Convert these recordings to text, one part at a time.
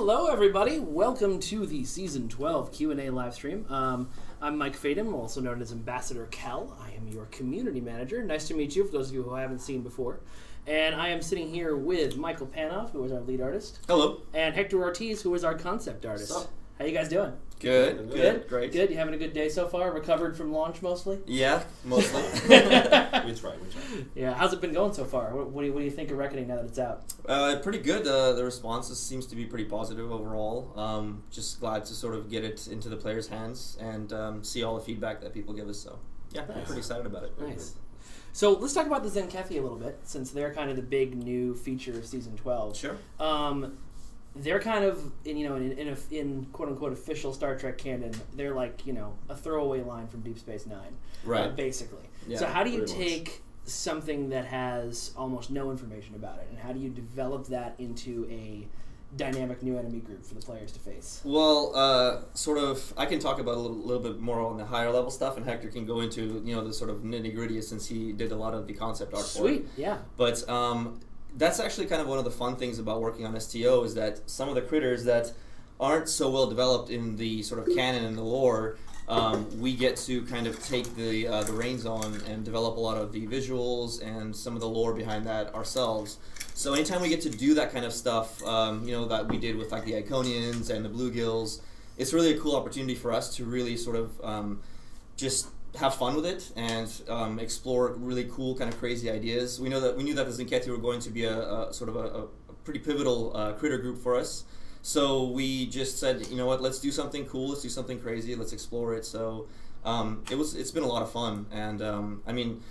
Hello, everybody. Welcome to the Season 12 Q&A live stream. I'm Mike Fadem, also known as Ambassador Kael. I am your community manager. Nice to meet you, for those of you who I haven't seen before. And I am sitting here with Michael Panov, who is our lead artist. Hello. And Hector Ortiz, who is our concept artist. What's up? How you guys doing? Good. Great. Good. You having a good day so far? Recovered from launch mostly? Yeah, mostly. We try. Yeah. How's it been going so far? What do you think of Reckoning now that it's out? Pretty good. The response seems to be pretty positive overall. Just glad to sort of get it into the players' hands and see all the feedback that people give us. So yeah, Nice. I'm pretty excited about it. Nice. So let's talk about the Zenkethi a little bit, since they're kind of the big new feature of Season 12. Sure. They're kind of in quote unquote official Star Trek canon. They're like a throwaway line from Deep Space Nine, Right. Basically. Yeah, so how do you pretty much. take something that has almost no information about it, and how do you develop that into a dynamic new enemy group for the players to face? Well, sort of, I can talk about a little bit more on the higher level stuff, and Hector can go into the sort of nitty gritty since he did a lot of the concept art for it. Sweet, yeah. But that's actually kind of one of the fun things about working on STO is that some of the critters that aren't so well developed in the sort of canon and the lore, we get to kind of take the reins on and develop a lot of the visuals and some of the lore behind that ourselves. So anytime we get to do that kind of stuff, that we did with like the Iconians and the Bluegills, it's really a cool opportunity for us to really sort of just have fun with it and explore really cool, kind of crazy ideas. We knew that the Zenkethi were going to be a sort of a pretty pivotal critter group for us. So we just said, you know what, let's do something cool, let's do something crazy, let's explore it. So it's been a lot of fun, and I mean,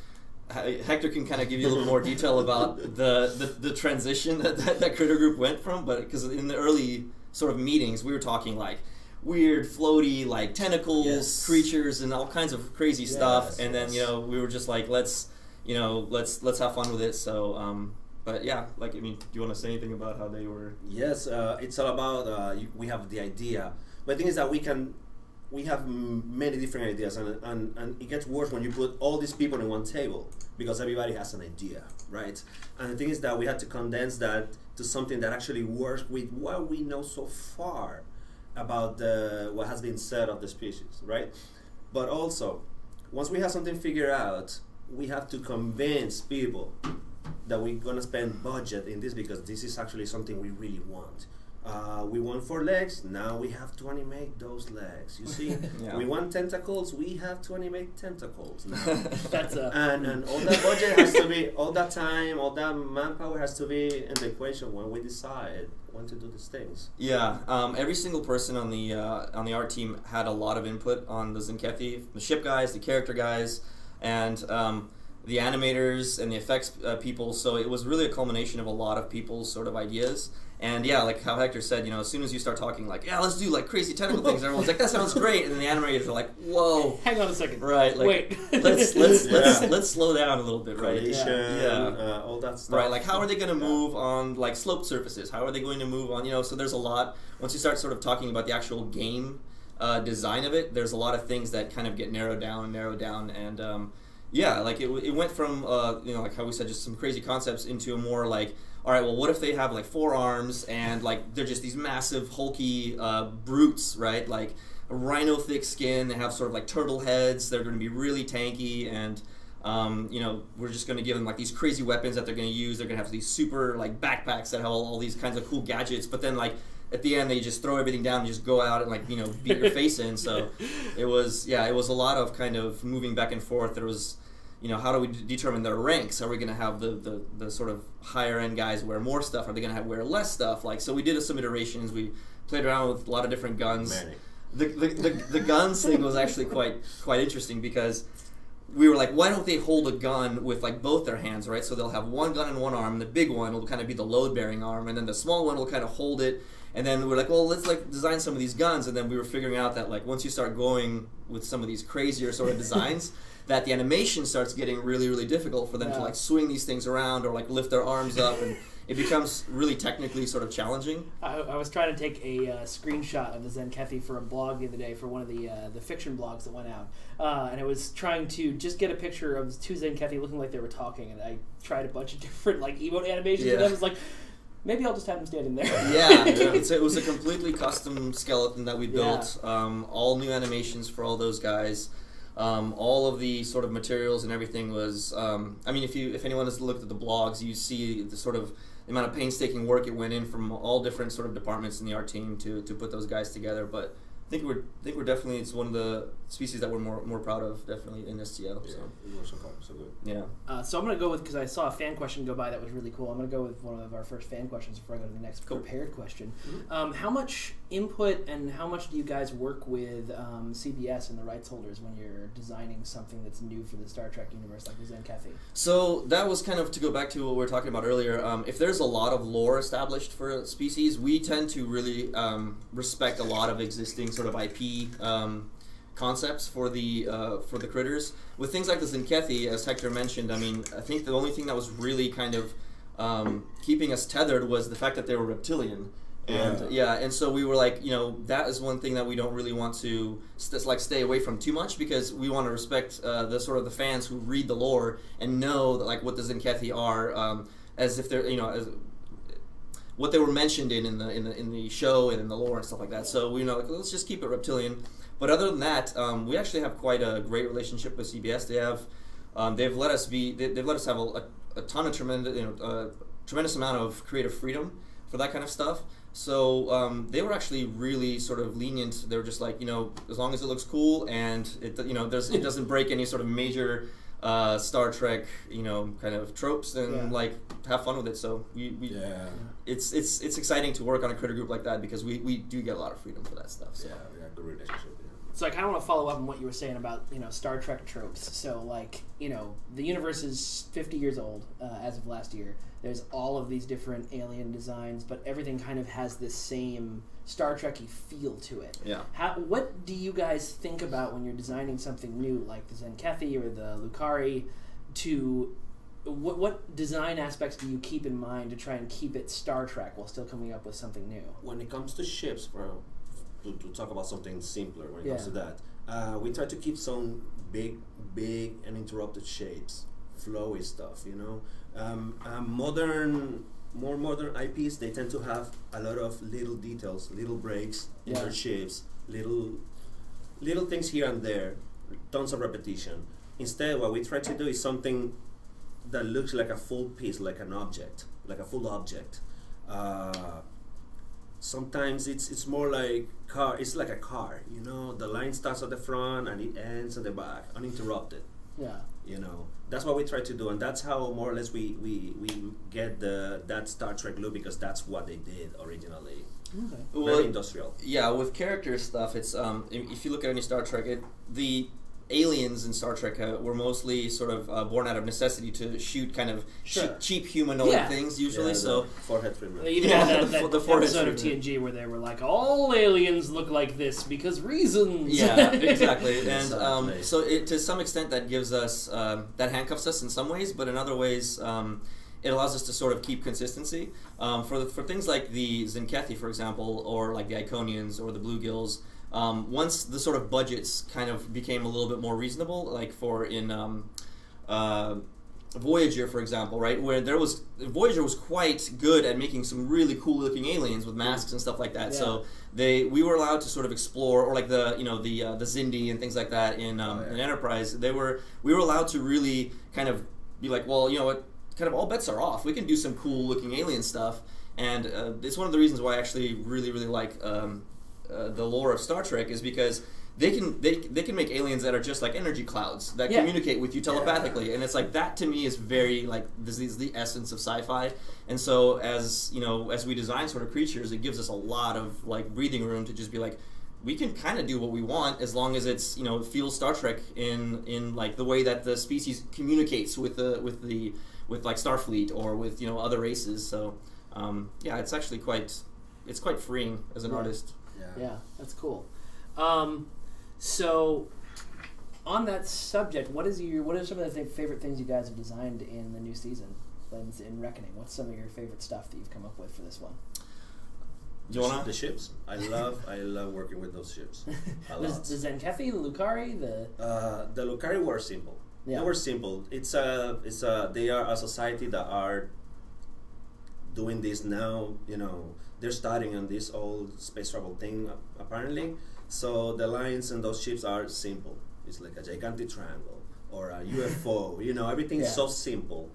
Hector can kind of give you a little more detail about the transition that critter group went from, but because in the early sort of meetings we were talking like weird floaty like tentacles, creatures, and all kinds of crazy stuff, and then we were just like let's have fun with it. So but yeah, like, I mean, do you want to say anything about how they were? Yes, it's all about we have the idea, but the thing is that we have many different ideas, and it gets worse when you put all these people in one table because everybody has an idea, right? And the thing is that we had to condense that to something that actually works with what we know so far about what has been said of the species, right? But also, once we have something figured out, we have to convince people that we're gonna spend budget in this because this is actually something we really want. We want 4 legs, now we have to animate those legs. You see, we want tentacles, we have to animate tentacles now. That's and all that budget has to be, all that time, all that manpower has to be in the equation when we decide when to do these things. Yeah, every single person on the art team had a lot of input on the Zenkethi, the ship guys, the character guys, and the animators and the effects people. So it was really a culmination of a lot of people's sort of ideas. And yeah, like how Hector said, as soon as you start talking like, yeah, let's do like crazy tentacle things, everyone's like, that sounds great, and then the animators are like, whoa, hang on a second, right? Like, wait, let's slow down a little bit, right? All that stuff. Right, like how are they going to move on like sloped surfaces? How are they going to move on? So there's a lot. Once you start sort of talking about the actual game design of it, there's a lot of things that kind of get narrowed down, and yeah, like it went from like how we said, just some crazy concepts into a more like, all right, well, what if they have like 4 arms and like they're just these massive hulky brutes, right? Like a rhino thick skin, they have sort of like turtle heads, they're going to be really tanky, and we're just going to give them like these crazy weapons that they're going to use. They're going to have these super like backpacks that have all these kinds of cool gadgets, but then like at the end they just throw everything down and just go out and like beat your face in. So it was a lot of kind of moving back and forth. There was how do we determine their ranks? Are we going to have the sort of higher end guys wear more stuff? Are they going to wear less stuff? Like, so we did some iterations. We played around with a lot of different guns. The guns thing was actually quite interesting because we were like, why don't they hold a gun with like both their hands, right? So they'll have one gun in one arm, and the big one will kind of be the load bearing arm, and then the small one will kind of hold it. And then we're like, well, let's like design some of these guns, and then we were figuring out that like once you start going with some of these crazier sort of designs, that the animation starts getting really, really difficult for them to like swing these things around or like lift their arms up, and it becomes really technically sort of challenging. I was trying to take a screenshot of the Zenkethi for a blog the other day for one of the fiction blogs that went out, and I was trying to just get a picture of 2 Zenkethi looking like they were talking, and I tried a bunch of different like emote animations, and I was like, Maybe I'll just have him standing there. Yeah, it was a completely custom skeleton that we built. All new animations for all those guys. All of the sort of materials and everything was. I mean, if anyone has looked at the blogs, you see the sort of the amount of painstaking work it went in from all different sort of departments in the art team to put those guys together. But I think we're definitely, it's one of the species that we're more proud of, definitely in STO. Yeah, so. so good. Yeah. So I'm gonna go with, because I saw a fan question go by that was really cool. I'm gonna go with one of our first fan questions before I go to the next prepared question. Mm-hmm. How much input and how much do you guys work with CBS and the rights holders when you're designing something that's new for the Star Trek universe, like the Zenkethy? So that was kind of to go back to what we were talking about earlier. If there's a lot of lore established for a species, we tend to really respect a lot of existing sort of IP concepts for the critters. With things like the Zenkethy, as Hector mentioned, I mean, I think the only thing that was really kind of keeping us tethered was the fact that they were reptilian. And and so we were like, that is one thing that we don't really want to stay away from too much, because we want to respect the sort of the fans who read the lore and know that, like, what the Zenkethy are, as if they're as what they were mentioned in the show and in the lore and stuff like that. So we let's just keep it reptilian. But other than that, we actually have quite a great relationship with CBS. They've let us have a ton of tremendous amount of creative freedom for that kind of stuff. So they were actually really sort of lenient. They were just like, as long as it looks cool and it doesn't break any sort of major Star Trek kind of tropes, then like have fun with it. So it's exciting to work on a critter group like that, because we do get a lot of freedom for that stuff. So. Yeah, we got a good relationship. So I kind of want to follow up on what you were saying about Star Trek tropes. So like the universe is 50 years old as of last year. There's all of these different alien designs, but everything kind of has this same Star Trek-y feel to it. Yeah. What do you guys think about when you're designing something new, like the Zenkethy or the Lucari? What design aspects do you keep in mind to try and keep it Star Trek while still coming up with something new? When it comes to ships, to talk about something simpler, when it comes to that, we try to keep some big and interrupted shapes, flowy stuff. More modern IPs, they tend to have a lot of little details, little breaks in their shapes, little things here and there, tons of repetition. Instead, what we try to do is something that looks like a full piece, like an object, like a full object. Sometimes it's more like car. It's like a car, The line starts at the front and it ends at the back, uninterrupted. Yeah. That's what we try to do, and that's how more or less we get that Star Trek look, because that's what they did originally. Okay. Very industrial. Yeah, with character stuff, it's if you look at any Star Trek, the aliens in Star Trek were mostly sort of born out of necessity to shoot kind of cheap humanoid things usually. So forehead trim. They even had that the episode of TNG where they were like, all aliens look like this because reasons. Yeah, exactly. And so to some extent that gives us that handcuffs us in some ways, but in other ways it allows us to sort of keep consistency. For things like the Zenkethy, for example, or like the Iconians or the Bluegills. Once the sort of budgets kind of became a little bit more reasonable, like in Voyager, for example, right, where Voyager was quite good at making some really cool looking aliens with masks and stuff like that. Yeah. So we were allowed to sort of explore, or like the Xindi and things like that in Enterprise. We were allowed to really kind of be like, well, what, kind of all bets are off. We can do some cool looking alien stuff, and it's one of the reasons why I actually really like. The lore of Star Trek is because they can make aliens that are just like energy clouds that communicate with you telepathically, and it's like that to me is very like this is the essence of sci-fi. And so as we design sort of creatures, it gives us a lot of like breathing room to just be like, we can kind of do what we want as long as it's it feels Star Trek in like the way that the species communicates with like Starfleet or with other races. So it's actually quite freeing as an artist. Yeah, that's cool. So, on that subject, what are some of the favorite things you guys have designed in the new season, in Reckoning? What's some of your favorite stuff that you've come up with for this one? Do you wanna? The ships. I love working with those ships. The Zenkethy, the Lucari, the Lucari were simple. Yeah. They were simple. They are a society that are doing this now. You know, they're starting on this old space travel thing apparently. So the lines in those ships are simple. It's like a gigantic triangle or a UFO. You know, everything is so simple,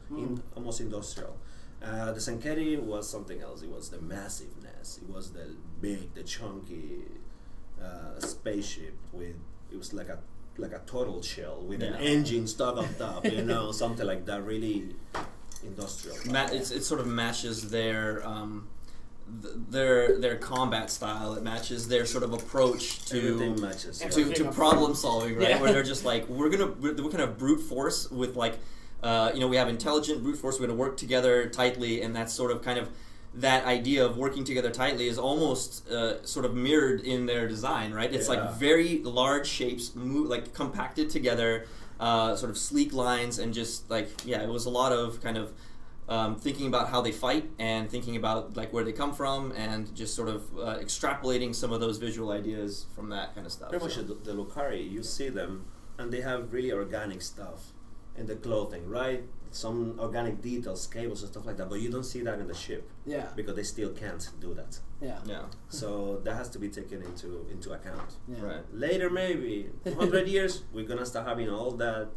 almost industrial. The Sankeri was something else. It was the massiveness. It was the big, the chunky spaceship with. It was like a turtle shell with an engine stuck on top. You know, something like that. Really industrial. It sort of matches their combat style. It matches their sort of approach to problem solving, right? Yeah. Where they're just like, we're kind of brute force with like, we have intelligent brute force. We're gonna work together tightly, and that's sort of kind of that idea of working together tightly is almost sort of mirrored in their design, right? It's like very large shapes, like compacted together, sort of sleek lines, and just like it was a lot of kind of. Thinking about how they fight and thinking about like where they come from and just sort of extrapolating some of those visual ideas from that kind of stuff. Pretty much the Lucari, you see them and they have really organic stuff in the clothing, right? Some organic details, cables and stuff like that, but you don't see that in the ship. Yeah. Because they still can't do that. Yeah. Yeah. So that has to be taken into account. Yeah. Right. Later, maybe 100 years, we're gonna start having all that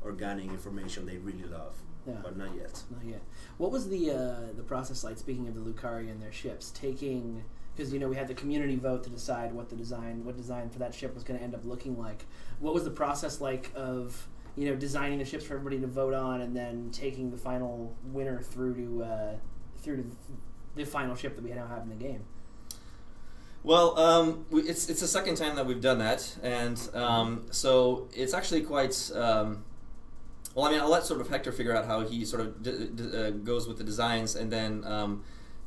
organic information they really love. Yeah. But not yet. Not yet. What was the process like? Speaking of the Lucari and their ships, taking because we had the community vote to decide what design for that ship was going to end up looking like. What was the process like of designing the ships for everybody to vote on, and then taking the final winner through to the final ship that we now have in the game? Well, it's the second time that we've done that, and so it's actually quite. Well, I mean, I'll let sort of Hector figure out how he sort of goes with the designs, and then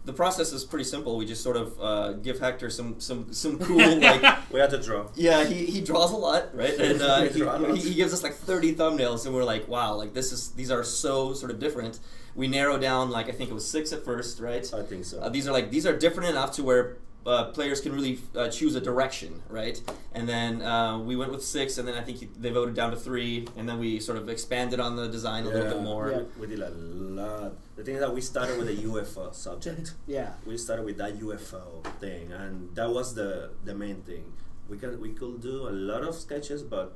the process is pretty simple. We just sort of give Hector some cool like. We had to draw. Yeah, he draws a lot, right? And he gives us like 30 thumbnails, and we're like, wow, like these are so sort of different. We narrow down like I think it was 6 at first, right? I think so. These are different enough to where. Players can really choose a direction, right? And then we went with 6, and then I think they voted down to 3, and then we sort of expanded on the design a little bit more. Yeah. We did a lot. The thing is that we started with a UFO subject. Yeah. We started with that UFO thing, and that was the main thing. We could do a lot of sketches, but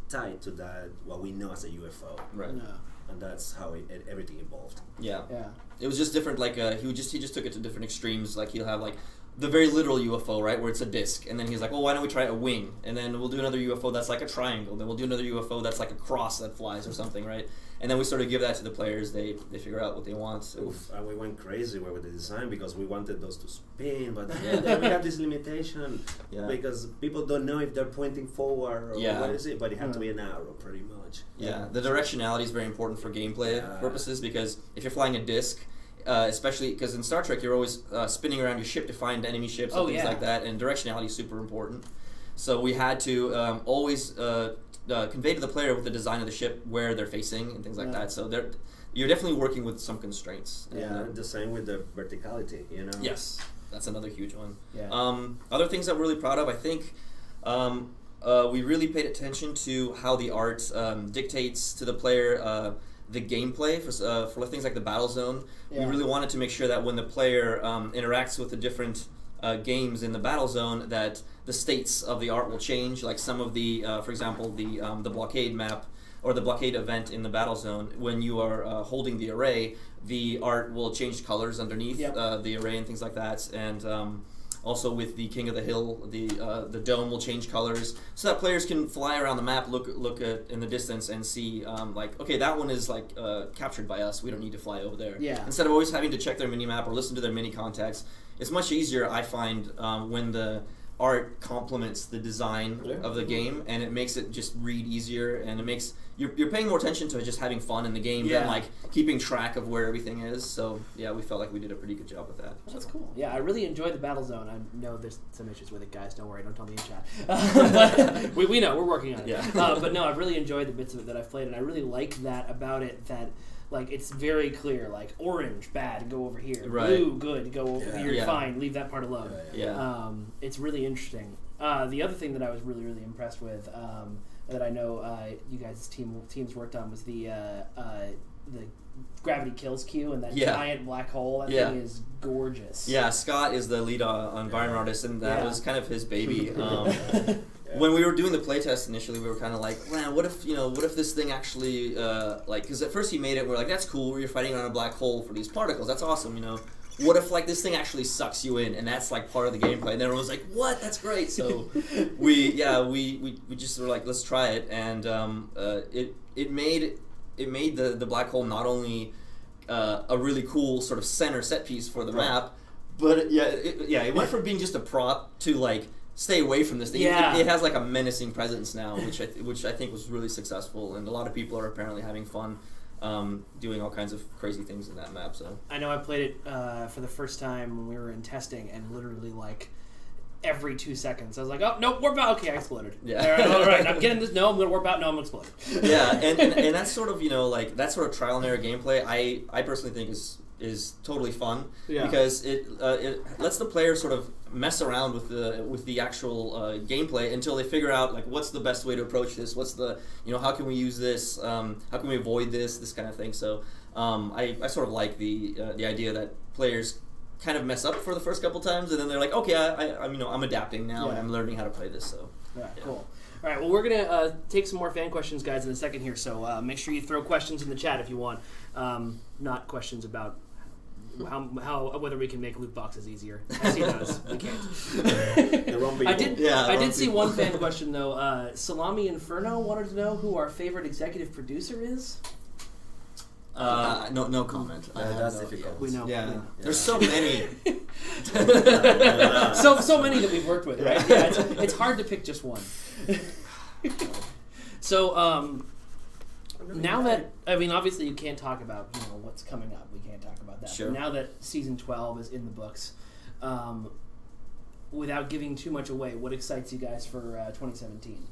tied to that what we know as a UFO. Right. No. And that's how everything evolved. Yeah. Yeah. It was just different. Like he just took it to different extremes. Like he'll have like the very literal UFO, right, where it's a disc, and then he's like, well, why don't we try a wing? And then we'll do another UFO that's like a triangle. Then we'll do another UFO that's like a cross that flies or something, right? And then we sort of give that to the players. They figure out what they want. Oof, and we went crazy with the design because we wanted those to spin, but then we have this limitation because people don't know if they're pointing forward or what is it, but it had to be an arrow pretty much. Yeah, the directionality is very important for gameplay purposes because if you're flying a disc, especially because in Star Trek you're always spinning around your ship to find enemy ships and things like that, and directionality is super important. So we had to always convey to the player with the design of the ship where they're facing and things like that. So you're definitely working with some constraints. Yeah, the same with the verticality, Yes, that's another huge one. Yeah. Other things that we're really proud of, I think. We really paid attention to how the art dictates to the player the gameplay for things like the battle zone. We really wanted to make sure that when the player interacts with the different games in the battle zone, that the states of the art will change. Like some of the, for example, the blockade map or the blockade event in the battle zone, when you are holding the array, the art will change colors underneath the array and things like that. And also with the King of the Hill, the dome will change colors so that players can fly around the map, look at in the distance and see like, okay, that one is like captured by us. We don't need to fly over there. Yeah. Instead of always having to check their mini map or listen to their mini context, it's much easier, I find, when the art complements the design of the game, and it makes it just read easier, and it makes you're paying more attention to just having fun in the game than like keeping track of where everything is. So yeah, we felt like we did a pretty good job with that. That's cool. Yeah, I really enjoyed the battle zone. I know there's some issues with it, guys. Don't worry, don't tell me in chat. But we know, we're working on it. Yeah. But no, I've really enjoyed the bits of it that I've played, and I really like that about it, that like it's very clear, like orange, bad, go over here. Right. Blue, good, go over here, fine, leave that part alone. Yeah. It's really interesting. The other thing that I was really, really impressed with, that I know you guys' teams worked on, was the Gravity Kills Q and that Yeah. giant black hole. That Yeah. thing is gorgeous. Yeah, Scott is the lead environment artist, and that Yeah. was kind of his baby. When we were doing the playtest initially, we were kind of like, man, what if this thing actually, because at first he made it, we're like, that's cool, you're fighting around a black hole for these particles, that's awesome, What if, like, this thing actually sucks you in, and that's, like, part of the gameplay? And everyone was like, what? That's great. So we just were like, let's try it, and it made the black hole not only a really cool sort of center set piece for the map, but it went from being just a prop to, like, stay away from this thing. Yeah. It has like a menacing presence now, which I think was really successful, and a lot of people are apparently having fun doing all kinds of crazy things in that map. So I know I played it for the first time when we were in testing, and literally like every 2 seconds I was like, oh no, warp out. Okay, I exploded. Yeah. All right, I'm getting this. No, I'm gonna warp out. No, I'm gonna explode. Yeah, and that's sort of like that sort of trial and error gameplay. I personally think is totally fun because it lets the player sort of mess around with the actual gameplay until they figure out like what's the best way to approach this, what's the how can we use this, how can we avoid this kind of thing. So I sort of like the idea that players kind of mess up for the first couple times and then they're like, okay, I'm adapting now and I'm learning how to play this. So cool. All right, well, we're going to take some more fan questions, guys, in a second here, so make sure you throw questions in the chat if you want. Not questions about how whether we can make loot boxes easier. As he does, we can't. I did see one fan question, though. Salami Inferno wanted to know who our favorite executive producer is. No comment. That's difficult. We know. Yeah. There's so many. so many that we've worked with, right? Yeah, it's hard to pick just one. So now that obviously you can't talk about what's coming up. We can't talk about that. Sure. But now that season 12 is in the books, without giving too much away, what excites you guys for 2017?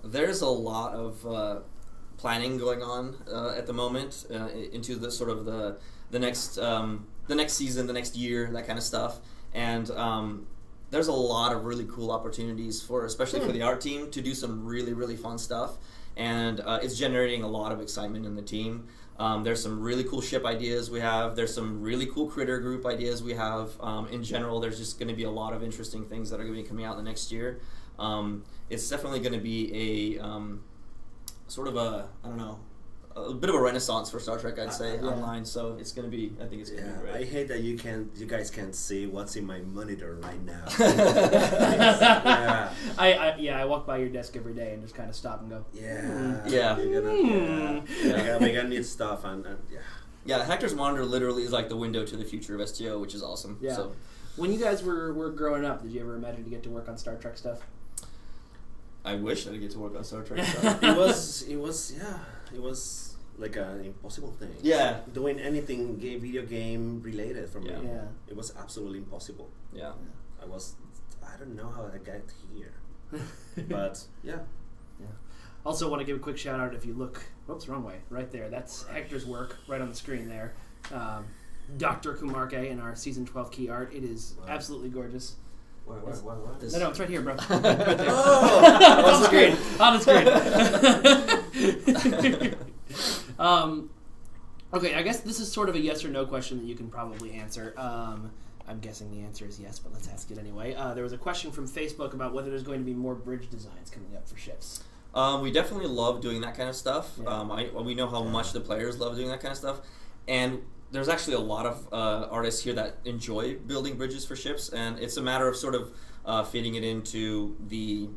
There's a lot of planning going on at the moment into the sort of the next season, the next year, that kind of stuff, and there's a lot of really cool opportunities especially for the art team to do some really, really fun stuff, and it's generating a lot of excitement in the team. There's some really cool ship ideas we have. There's some really cool critter group ideas we have. In general, there's just going to be a lot of interesting things that are going to be coming out in the next year. It's definitely going to be a sort of a bit of a renaissance for Star Trek, I'd say, online. So it's going to be. I think it's going to be great. I hate that you guys can't see what's in my monitor right now. I walk by your desk every day and just kind of stop and go. Yeah. You're gonna make neat stuff and yeah. Yeah, Hector's monitor literally is like the window to the future of STO, which is awesome. Yeah. So. When you guys were growing up, did you ever imagine to get to work on Star Trek stuff? I wish I could get to work on Star Trek stuff. It was like an impossible thing. Yeah. Doing anything video game related for me. Yeah. It was absolutely impossible. Yeah. I don't know how I got here. But yeah. Also want to give a quick shout out if you look, whoops, wrong way, right there. That's Hector's work right on the screen there. Dr. Kumarke in our season 12 key art. It is absolutely gorgeous. What? No, it's right here, bro. Right there. Oh! On the screen. Okay, I guess this is sort of a yes or no question that you can probably answer. I'm guessing the answer is yes, but let's ask it anyway. There was a question from Facebook about whether there's going to be more bridge designs coming up for ships. We definitely love doing that kind of stuff. Yeah. We know how much the players love doing that kind of stuff, and there's actually a lot of artists here that enjoy building bridges for ships, and it's a matter of sort of fitting it into the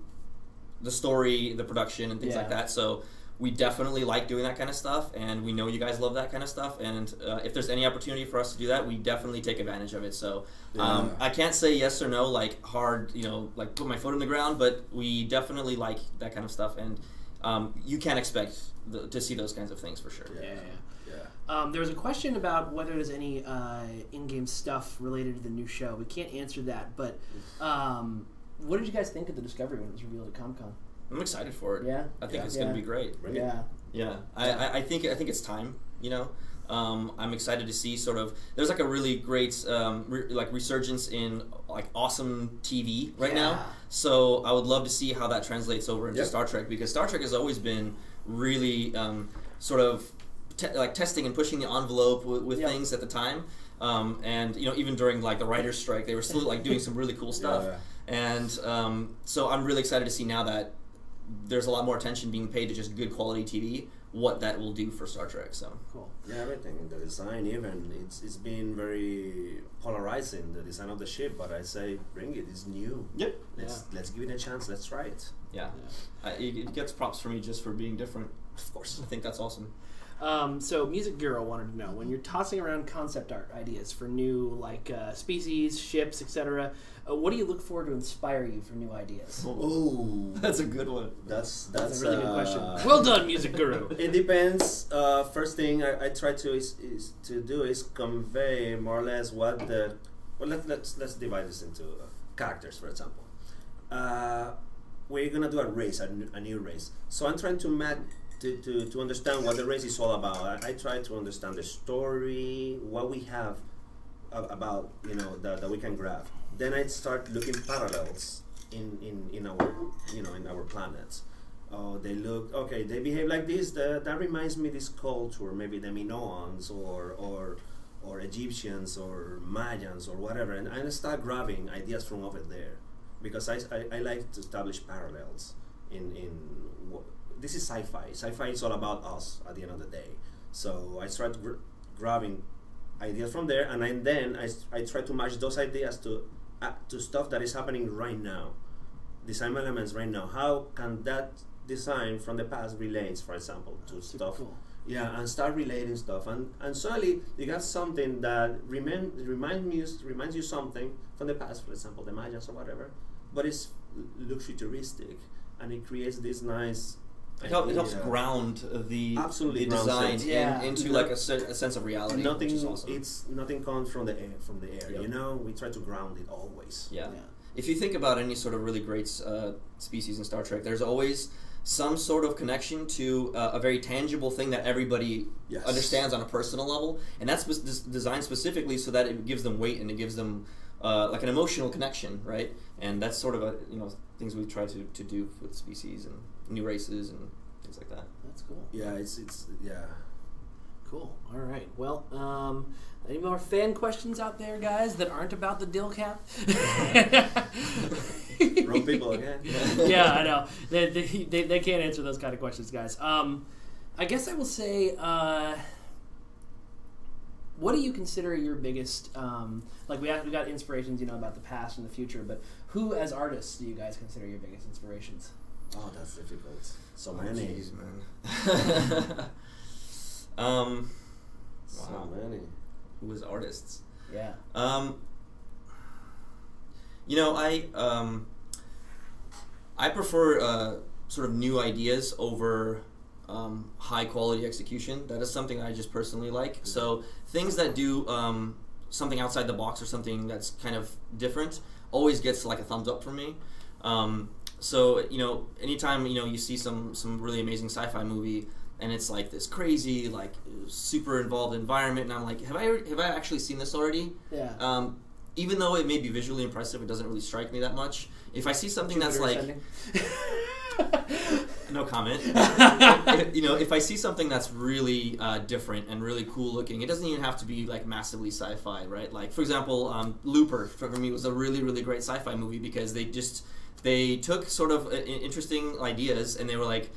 story, the production, and things like that. So we definitely like doing that kind of stuff, and we know you guys love that kind of stuff, and if there's any opportunity for us to do that, we definitely take advantage of it. So I can't say yes or no, like hard, like put my foot in the ground, but we definitely like that kind of stuff, and you can expect to see those kinds of things for sure. There was a question about whether there's any in-game stuff related to the new show. We can't answer that, but what did you guys think of the Discovery when it was revealed at Comic-Con? I'm excited for it. Yeah, I think it's going to be great. Yeah. I think it's time. I'm excited to see sort of. There's like a really great resurgence in like awesome TV right now. So I would love to see how that translates over into Star Trek, because Star Trek has always been really sort of like testing and pushing the envelope with Yep. things at the time. And you know, even during like the writer's strike, they were still like doing some really cool stuff. Yeah. And so I'm really excited to see now that there's a lot more attention being paid to just good quality TV, what that will do for Star Trek. So Cool. Yeah, everything, the design, even it's been very polarizing, the design of the ship. But I say, bring it. It's new. yep, Let's give it a chance. Let's try it. yeah, it gets props for me just for being different. Of course, I think that's awesome. So Music Guru wanted to know, when you're tossing around concept art ideas for new like species, ships, etc., what do you look for to inspire you for new ideas? Oh, That's a good one. that's That's a really good question. uh, Well done, Music Guru. It depends. First thing I try to is convey more or less what the. Well, let's divide this into characters, for example. We're gonna do a race, a new race. So I'm trying to understand what the race is all about. I try to understand the story, what we have about, you know, that we can grab. Then I start looking parallels in our, you know, in our planets. Oh, they look okay. They behave like this. That reminds me this culture, maybe the Minoans or Egyptians or Mayans or whatever. And I start grabbing ideas from over there, because I like to establish parallels in this is sci-fi. Sci-fi is all about us at the end of the day. So I start grabbing ideas from there, and then I try to match those ideas to stuff that is happening right now. Design elements right now. How can that design from the past relates, for example, to stuff? Cool. Yeah, and start relating stuff, and suddenly you got something that reminds you something from the past, for example, the Mayans or whatever, but it's looks futuristic, and it creates this nice. It helps ground the Absolutely design grounds it. Yeah. into like a sense of reality. Nothing. Which is awesome. It's nothing comes from the air. Yep. You know, we try to ground it always. Yeah. Yeah. If you think about any sort of really great species in Star Trek, there's always some sort of connection to a very tangible thing that everybody Yes. understands on a personal level, and that's designed specifically so that it gives them weight and it gives them like an emotional connection, right? And that's sort of things we try to do with species and new races and things like that. That's cool. Yeah, it's yeah. Cool. All right. Well, any more fan questions out there, guys, that aren't about the dill cap? Wrong people again. Yeah, I know. They can't answer those kind of questions, guys. I guess I will say, what do you consider your biggest, like we got inspirations, about the past and the future, but who as artists do you guys consider your biggest inspirations? Oh, that's difficult. So many. Jeez, man. So many. Who was artists? Yeah. I prefer sort of new ideas over high quality execution. That is something I just personally like. So things that do something outside the box or something that's kind of different always gets like a thumbs up from me. So anytime you see some really amazing sci-fi movie and it's like this crazy, like super involved environment, and I'm like, have I actually seen this already? Yeah. Even though it may be visually impressive, it doesn't really strike me that much. If I see something that's like, no comment. If I see something that's really different and really cool looking, it doesn't even have to be like massively sci-fi, right? Like for example, Looper for me was a really, really great sci-fi movie because they took sort of interesting ideas and they were like,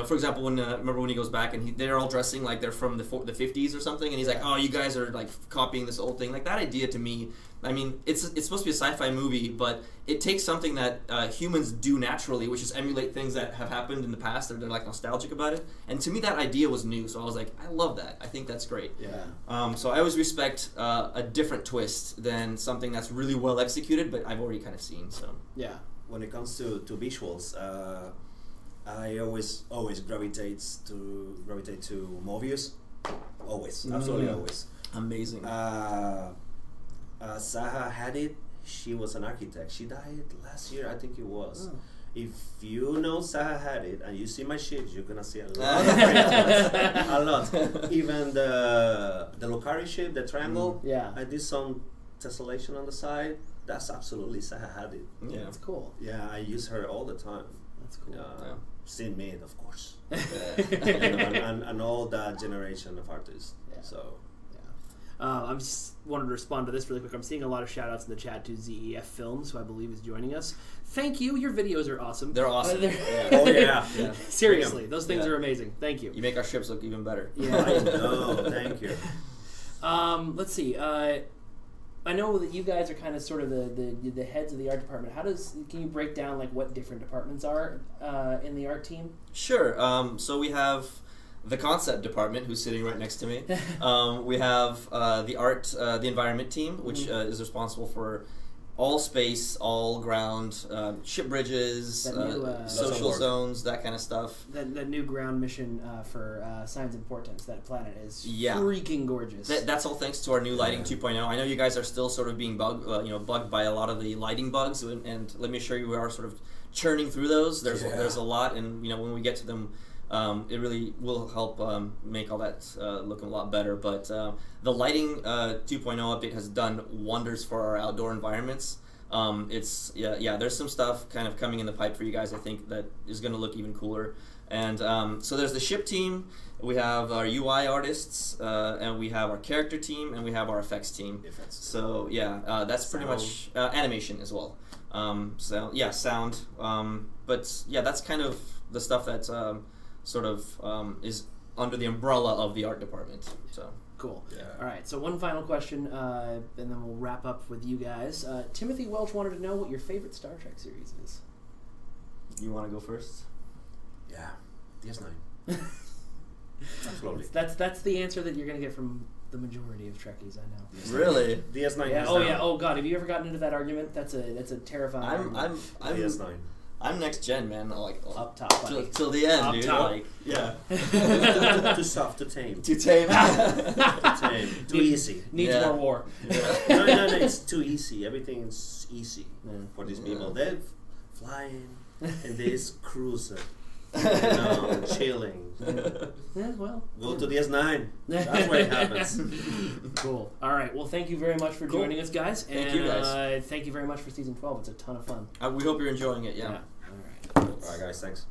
for example, remember when he goes back and they're all dressing like they're from the 50s or something, and he's like, oh, you guys are like copying this old thing. Like that idea to me, I mean, it's supposed to be a sci-fi movie, but it takes something that humans do naturally, which is emulate things that have happened in the past. They're like nostalgic about it, and to me that idea was new. So I was like, I love that. I think that's great. Yeah. So I always respect a different twist than something that's really well executed, but I've already kind of seen. So yeah. When it comes to visuals, I always gravitate to Mobius. Always, absolutely always. amazing. Zaha Hadid, she was an architect. She died last year, I think it was. Oh. If you know Zaha Hadid and you see my shit, you're gonna see a lot of creators. A lot. Even the Lucari shape, the triangle. Yeah. I did some tessellation on the side. That's absolutely Zaha Hadid. Yeah. That's cool. Yeah, I use her all the time. That's cool. Yeah. Sin Mid, of course. Yeah. and all that generation of artists. Yeah. So. I'm just wanted to respond to this really quick. I'm seeing a lot of shout outs in the chat to ZEF Films, who I believe is joining us. Thank you. Your videos are awesome. They're awesome. Oh yeah. Seriously, those things are amazing. Thank you. You make our ships look even better. Yeah. I know. Thank you. Let's see. I know that you guys are kind of sort of the heads of the art department. Can you break down like what different departments are in the art team? Sure. So we have the concept department, who's sitting right next to me. We have the environment team, which is responsible for all space, all ground, ship bridges, social zones, that kind of stuff. That new ground mission for Signs and Portents, that planet is Yeah. freaking gorgeous. That's all thanks to our new lighting 2.0. I know you guys are still sort of being bugged by a lot of the lighting bugs, and let me assure you, we are sort of churning through those. There's a lot, and when we get to them, it really will help make all that look a lot better. But the lighting 2.0 update has done wonders for our outdoor environments. There's some stuff kind of coming in the pipe for you guys, I think, that is going to look even cooler. And so there's the ship team, we have our UI artists, and we have our character team, and we have our effects team. So that's pretty much animation as well. Sound. But yeah, that's kind of the stuff that's sort of is under the umbrella of the art department. So cool. Yeah. All right, so one final question, and then we'll wrap up with you guys. Timothy Welch wanted to know what your favorite Star Trek series is. You want to go first? Yeah. DS9. Absolutely. That's the answer that you're going to get from the majority of Trekkies I know. DS9. Really? DS9. Yeah. Oh yeah. Oh god. Have you ever gotten into that argument? That's a terrifying. I'm DS9. I'm next gen, man. Like up top, till the end, up dude. top. Like, yeah. Too soft, too tame. Too tame. Too easy. Needs more war. Yeah. No, it's too easy. Everything's easy for these people. They're flying in this cruiser, chilling. Yeah, well, Go to DS9. That's where it happens. Cool. All right. Well, thank you very much for joining us, guys. Thank you, guys. Thank you very much for season 12. It's a ton of fun. We hope you're enjoying it. Yeah. All right. All right, guys. Thanks.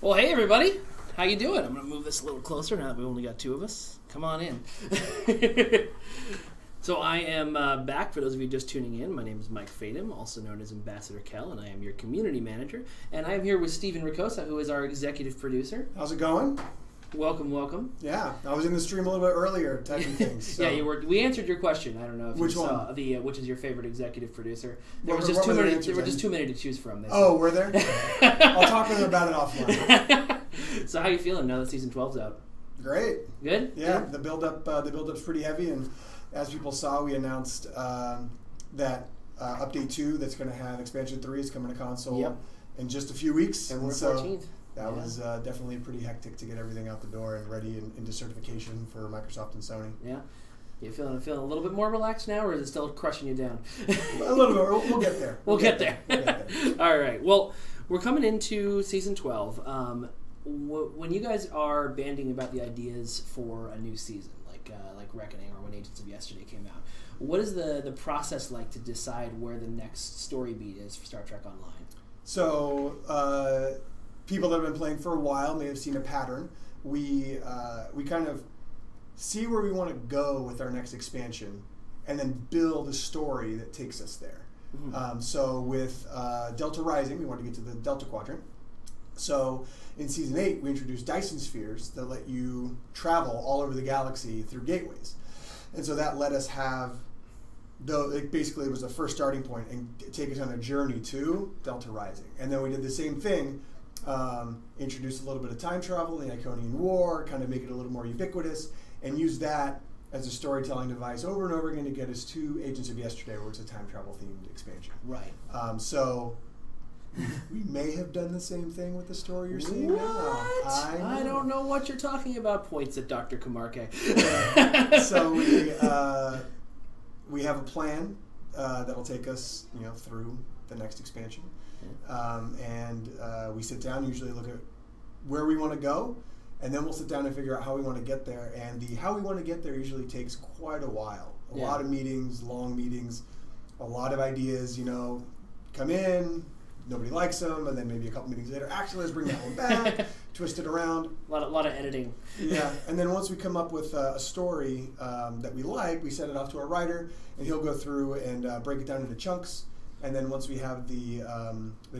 Well, hey everybody, how you doing? I'm gonna move this a little closer now that we only got two of us. Come on in. So I am back. For those of you just tuning in, my name is Mike Fadim, also known as Ambassador Kael, and I am your community manager. And I am here with Stephen Ricossa, who is our executive producer. How's it going? Welcome, welcome. Yeah, I was in the stream a little bit earlier typing things. So. Yeah, you were. We answered your question. I don't know if Which you saw one? the which is your favorite executive producer. There What was just were too the many. answers There were then? just too many to choose from. Oh, were there? I'll talk to them about it offline. So how you feeling now that season 12's out? Great. Good. Yeah, Good? the build-up's pretty heavy, and as people saw, we announced that update 2 that's going to have expansion 3 is coming to console in just a few weeks. And we're so 14th. that was definitely pretty hectic to get everything out the door and ready and into certification for Microsoft and Sony. Yeah. You feeling a little bit more relaxed now, or is it still crushing you down? A little bit. We'll get there. We'll get there. We'll get there. All right. Well, we're coming into season 12. When you guys are banding about the ideas for a new season, like Reckoning or when Agents of Yesterday came out, what is the process like to decide where the next story beat is for Star Trek Online? So people that have been playing for a while may have seen a pattern. We kind of see where we want to go with our next expansion, and then build a story that takes us there. Mm-hmm. So with Delta Rising, we want to get to the Delta Quadrant. So in Season 8, we introduced Dyson Spheres that let you travel all over the galaxy through gateways. And so that let us have, it was the first starting point and take us on a journey to Delta Rising. And then we did the same thing, introduced a little bit of time travel in the Iconian War, kind of make it a little more ubiquitous, and use that as a storytelling device over and over again to get us to Agents of Yesterday, where it's a time travel themed expansion. Right. So we may have done the same thing with the story you're seeing What? now. I don't know what you're talking about. Points at Dr. Kamarke. So we have a plan that'll take us, through the next expansion, and we sit down, usually look at where we want to go, and then we'll sit down and figure out how we want to get there. And the how we want to get there usually takes quite a while. A lot of meetings, long meetings, a lot of ideas. Come in. Nobody likes them, and then maybe a couple meetings later, actually, let's bring that one back, twist it around. A lot of editing. Yeah, and then once we come up with a story that we like, we send it off to our writer, and he'll go through and break it down into chunks. And then once we have the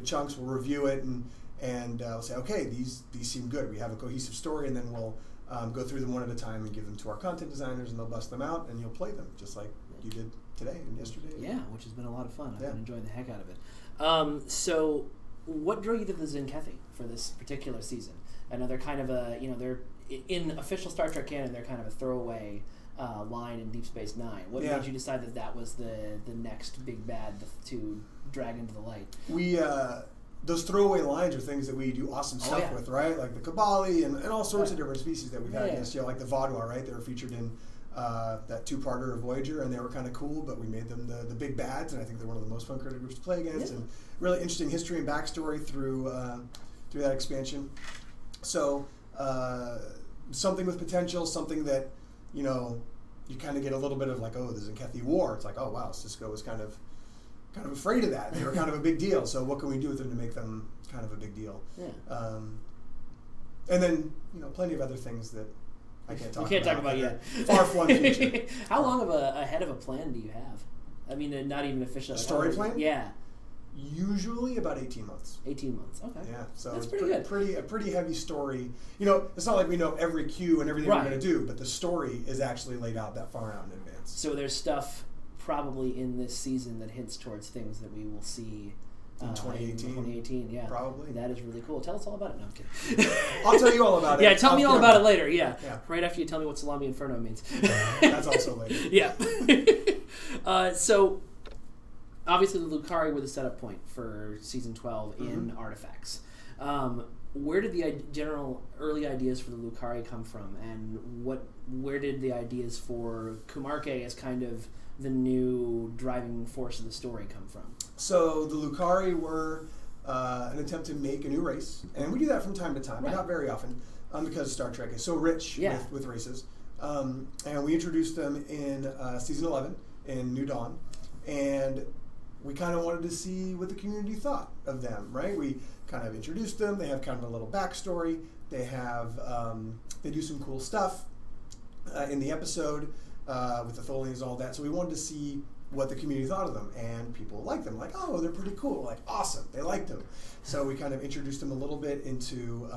chunks, we'll review it and we'll say, okay, these seem good. We have a cohesive story, and then we'll go through them one at a time and give them to our content designers, and they'll bust them out, and you'll play them just like you did today and yesterday. Yeah, which has been a lot of fun. I've been enjoying the heck out of it. So what drew you to the Zenkethi for this particular season? I know they're kind of they're in official Star Trek canon, they're kind of a throwaway line in Deep Space Nine. What made you decide that was the next big bad to drag into the light? We those throwaway lines are things that we do awesome stuff with, right? Like the Kabali and all sorts of different species that we've had against, like the Jaddua, right? They were featured in that 2-parter of Voyager, and they were kind of cool, but we made them the big bads, and I think they're one of the most fun critter groups to play against, and really interesting history and backstory through that expansion. So something with potential, something that you kind of get a little bit of like, oh, the Zenkethi War. It's like, oh wow, Cisco was kind of afraid of that. They were kind of a big deal. So what can we do with them to make them kind of a big deal? Yeah. And then plenty of other things that I can't talk about. You can't talk about yet. Far-flung future. How long of ahead of a plan do you have? I mean, not even official. A story plan? Yeah. Usually about 18 months. 18 months, okay. Yeah, so that's it's pretty good. A pretty heavy story. It's not like we know every cue and everything we're going to do, but the story is actually laid out that far out in advance. So there's stuff probably in this season that hints towards things that we will see in 2018. 2018, yeah. Probably. That is really cool. Tell us all about it. No, I'm kidding. I'll tell you all about it. Yeah, tell me all about it later, yeah. Right after you tell me what Salami Inferno means. That's also later. Yeah. So, obviously the Lucari were the setup point for Season 12 in Artifacts. Where did the general early ideas for the Lucari come from, and where did the ideas for Kamarke as kind of the new driving force of the story come from? So the Lucari were an attempt to make a new race, and we do that from time to time, but not very often, because Star Trek is so rich with races. And we introduced them in Season 11 in New Dawn, and we kind of wanted to see what the community thought of them, right? We kind of introduced them. They have kind of a little backstory. They have they do some cool stuff in the episode with the Tholians and all that. So we wanted to see what the community thought of them, and people liked them. Like, oh, they're pretty cool. Like, awesome. They liked them. So we kind of introduced them a little bit into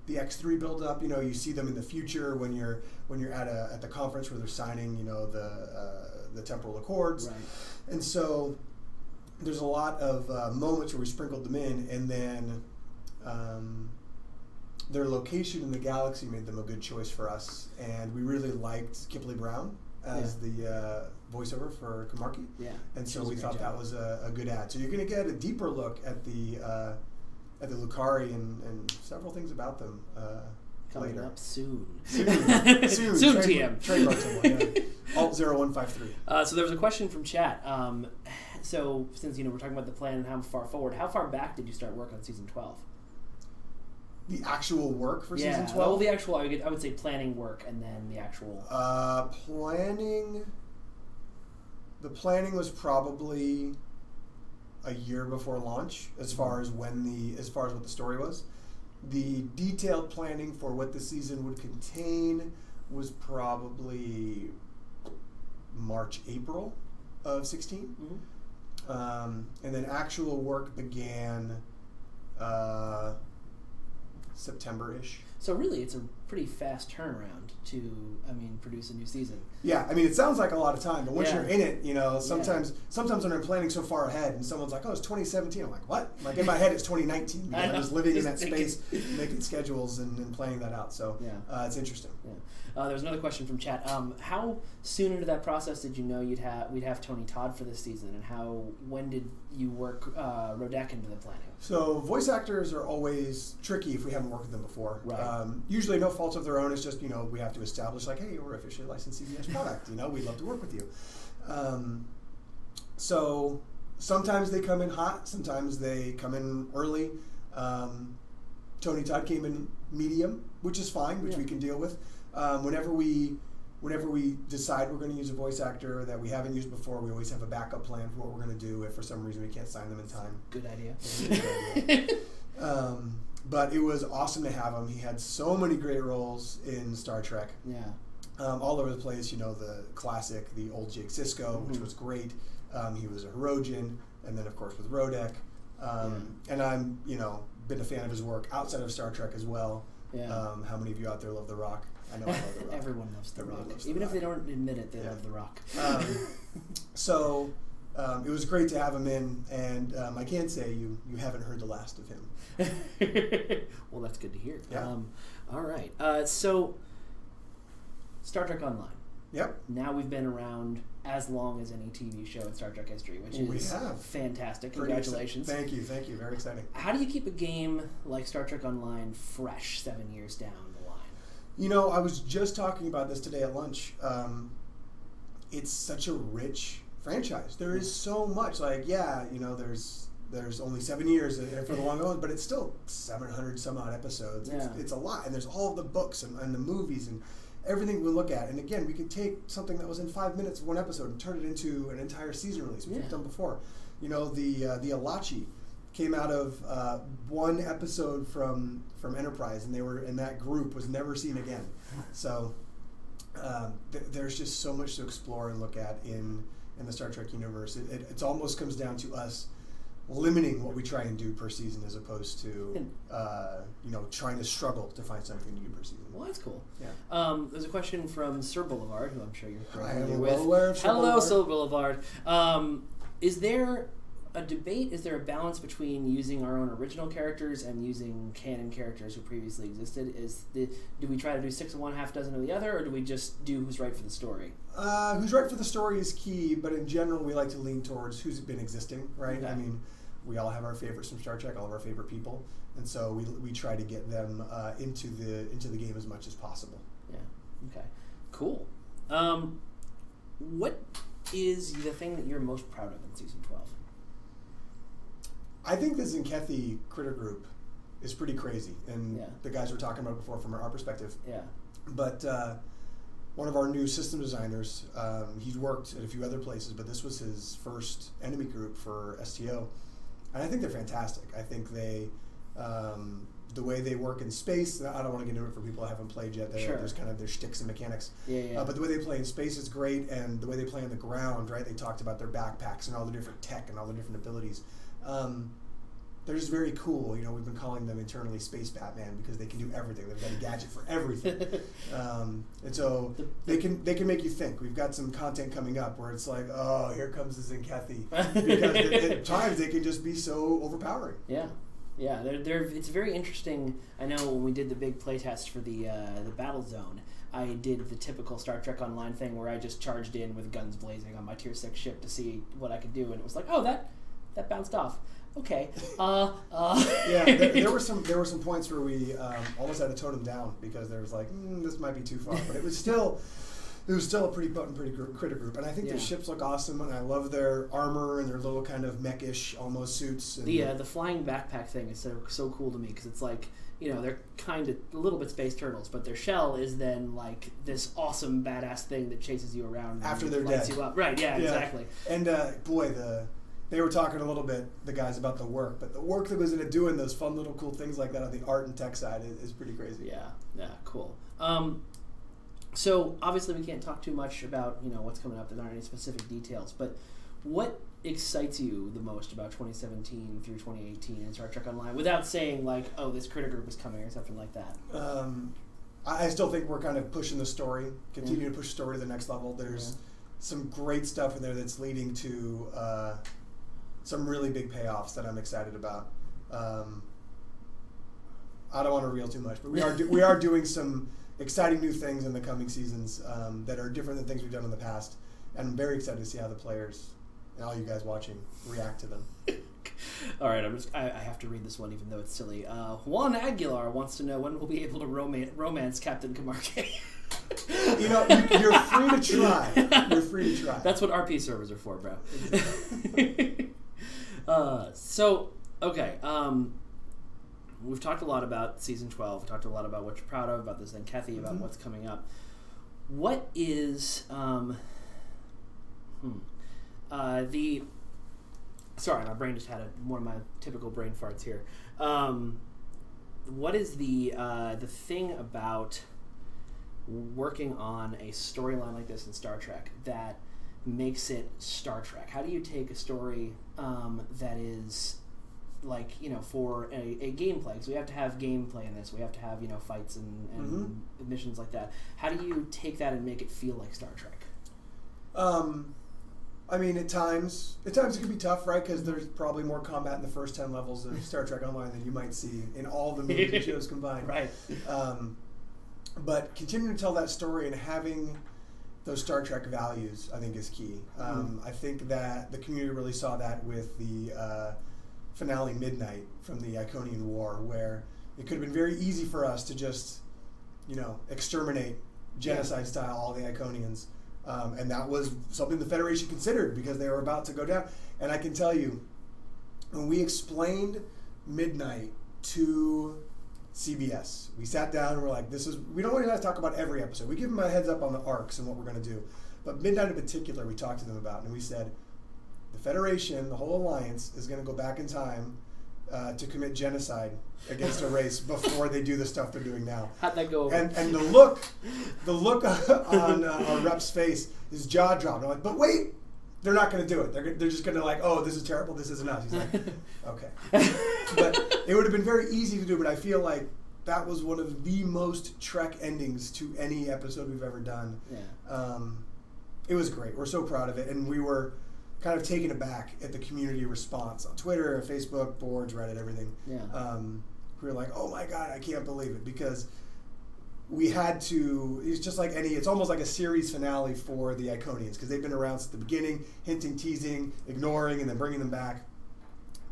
the X3 build-up. You know, you see them in the future when you're at the conference where they're signing, you know, the temporal accords, Right. and so there's a lot of moments where we sprinkled them in, and then their location in the galaxy made them a good choice for us, and we really liked Kipley Brown as the voiceover for Kamarki. Yeah. And so we thought that was a good ad. So you're going to get a deeper look at the Lucari and several things about them Coming later. up soon. Soon, TM. Trademark someone, yeah. Alt 0153. So there was a question from chat. So since we're talking about the plan and how far forward, how far back did you start work on season 12? The actual work for season 12? Well, the actual, I would say planning work and then the actual... The planning was probably a year before launch, as far as what the story was. The detailed planning for what the season would contain was probably March, April of 16. Mm-hmm. And then actual work began September-ish. So really, it's a pretty fast turnaround to, produce a new season. Yeah, it sounds like a lot of time, but once Yeah. you're in it, sometimes when I'm planning so far ahead and someone's like, oh, it's 2017, I'm like, what? Like in my head, it's 2019 because I'm just living in that space, making schedules and playing that out. So it's interesting. Yeah. There was another question from chat. How soon into that process did you know we'd have Tony Todd for this season, and when did you work Rodek into the planning? So voice actors are always tricky if we haven't worked with them before. Right. Usually no fault of their own. It's just we have to establish like, hey, we're officially licensed CBS product. We'd love to work with you. So sometimes they come in hot. Sometimes they come in early. Tony Todd came in medium, which is fine, which we can deal with. Whenever we decide we're going to use a voice actor that we haven't used before, we always have a backup plan for what we're going to do if for some reason we can't sign them in time. Good idea. But it was awesome to have him. He had so many great roles in Star Trek. Yeah. All over the place, the classic, the old Jake Sisko, which was great. He was a Herodian, and then of course with Rodek. And I'm, been a fan of his work outside of Star Trek as well. Yeah. How many of you out there love The Rock? I know I love The Rock. Everyone loves The Rock. Loves The Even Rock. if they don't admit it, they love The Rock. So it was great to have him in, and I can say you haven't heard the last of him. Well, that's good to hear. Yeah. All right. So, Star Trek Online. Yep. Now we've been around as long as any TV show in Star Trek history, which is fantastic. Congratulations. Thank you. Very exciting. How do you keep a game like Star Trek Online fresh 7 years down the line? I was just talking about this today at lunch. It's such a rich franchise. There is so much. There's only 7 years for the long ones, but it's still 700 some odd episodes. Yeah. It's a lot, and there's all of the books and the movies and everything we look at. And again, we could take something that was in 5 minutes of one episode and turn it into an entire season release, which we've done before. The Alachi came out of one episode from Enterprise, and that group was never seen again. So there's just so much to explore and look at in the Star Trek universe. It almost comes down to us limiting what we try and do per season as opposed to trying to struggle to find something new per season. Well, that's cool. Yeah. There's a question from Sir Boulevard, who I'm sure you're I familiar am with. well aware of Sir Hello, Boulevard. Sir Boulevard. Is there a debate? Is there a balance between using our own original characters and using canon characters who previously existed? Do we try to do 6 of one, half dozen of the other, or do we just do who's right for the story? Who's right for the story is key, but in general, we like to lean towards who's been existing, right? Okay. We all have our favorites from Star Trek, all of our favorite people, and so we try to get them into the game as much as possible. Yeah. Okay. Cool. What is the thing that you're most proud of in season 12? I think the Zinkethi critter group is pretty crazy, and Yeah. the guys were talking about it before from our perspective. Yeah. But one of our new system designers. He's worked at a few other places, but this was his first enemy group for STO. And I think they're fantastic. I think they, the way they work in space, I don't want to get into it for people that haven't played yet. There's kind of their shticks and mechanics. But the way they play in space is great, and the way they play on the ground, right? They talked about their backpacks and all the different tech and all the different abilities. They're just very cool. You know, we've been calling them internally Space Batman because they can do everything. They've got a gadget for everything. And so they can make you think. We've got some content coming up where it's like, oh, here comes the Zinkethi. Because at times they can just be so overpowering. Yeah. Yeah, it's very interesting. I know when we did the big playtest for the Battle Zone, I did the typical Star Trek Online thing where I just charged in with guns blazing on my Tier 6 ship to see what I could do, and it was like, oh, that bounced off. Okay. Yeah, there were some points where we almost had to tone them down because there was like, this might be too far, but it was still a pretty potent, critter group, and I think their ships look awesome, and I love their armor and their little kind of mech-ish almost suits. And the flying backpack thing is so cool to me because it's like, you know, they're kind of a little bit space turtles, but their shell is then like this awesome badass thing that chases you around after they're lights dead. You up. Right? Yeah, exactly. And they were talking a little bit, the guys, about the work, but the work that goes into doing those fun little cool things like that on the art and tech side is pretty crazy. Yeah, cool. So obviously we can't talk too much about, you know, what's coming up. There aren't any specific details, but what excites you the most about 2017 through 2018 in Star Trek Online without saying like, oh, this critter group is coming or something like that? I still think we're kind of pushing the story, continue to push the story to the next level. There's some great stuff in there that's leading to some really big payoffs that I'm excited about. I don't want to reveal too much, but we are doing some exciting new things in the coming seasons that are different than things we've done in the past, and I'm very excited to see how the players and all you guys watching react to them. All right, I have to read this one even though it's silly. Juan Aguilar wants to know when we'll be able to romance Captain Camargue. You know, you're free to try. You're free to try. That's what RP servers are for, bro. We've talked a lot about Season 12. We talked a lot about what you're proud of, about this Zinkethi, about what's coming up. What is Sorry, my brain just had one of my typical brain farts here. What is the thing about working on a storyline like this in Star Trek that makes it Star Trek? How do you take a story that is like, you know, for a gameplay, because we have to have gameplay in this, we have to have, you know, fights and missions like that. How do you take that and make it feel like Star Trek? I mean, at times it can be tough, right? Because there's probably more combat in the first 10 levels of Star Trek Online than you might see in all the movies and shows combined. Right. But continuing to tell that story and having those Star Trek values, I think, is key. I think that the community really saw that with the finale Midnight from the Iconian War, where it could have been very easy for us to just, you know, exterminate, genocide style, all the Iconians. And that was something the Federation considered because they were about to go down. And I can tell you, when we explained Midnight to CBS, we sat down and we're like, we don't really have to talk about every episode. We give them a heads up on the arcs and what we're going to do. But Midnight in particular, we talked to them about, and we said, the Federation, the whole alliance, is going to go back in time to commit genocide against a race before they do the stuff they're doing now. How'd that go over? And the look on our rep's face is jaw dropped. I'm like, but wait, they're not going to do it. They're just going to like, oh, this is terrible. This isn't us. He's like, okay. But it would have been very easy to do. But I feel like that was one of the most Trek endings to any episode we've ever done. Yeah. It was great. We're so proud of it, and we were kind of taken aback at the community response on Twitter, Facebook, boards, Reddit, everything. Yeah. We were like, oh my God, I can't believe it, because we had to, it's just like it's almost like a series finale for the Iconians, because they've been around since the beginning, hinting, teasing, ignoring, and then bringing them back.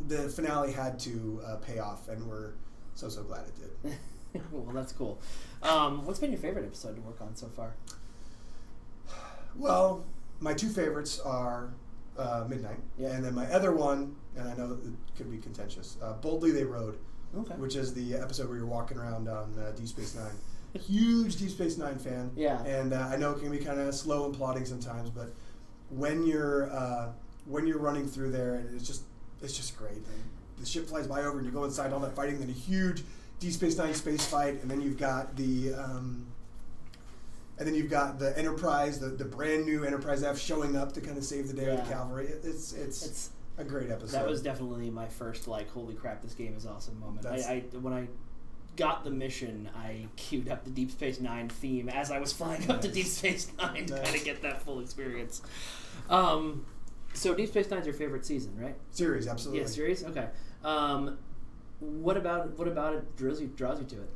The finale had to pay off, and we're so glad it did. Well, that's cool. What's been your favorite episode to work on so far? Well, my two favorites are Midnight, and then my other one, and I know it could be contentious, Boldly They Rode, which is the episode where you're walking around on Deep Space Nine. Huge Deep Space Nine fan. Yeah. And I know it can be kind of slow and plodding sometimes, but when you're running through there, it's just great. And the ship flies by over, and you go inside all that fighting. Then a huge Deep Space Nine space fight, and then you've got the Enterprise, the brand new Enterprise F showing up to kind of save the day with the cavalry. It's a great episode. That was definitely my first holy crap, this game is awesome moment. When I got the mission, I queued up the Deep Space Nine theme as I was flying up to Deep Space Nine to kind of get that full experience. So Deep Space Nine's your favorite season, right? Series, absolutely. Yeah, series. Okay. What about it draws you to it?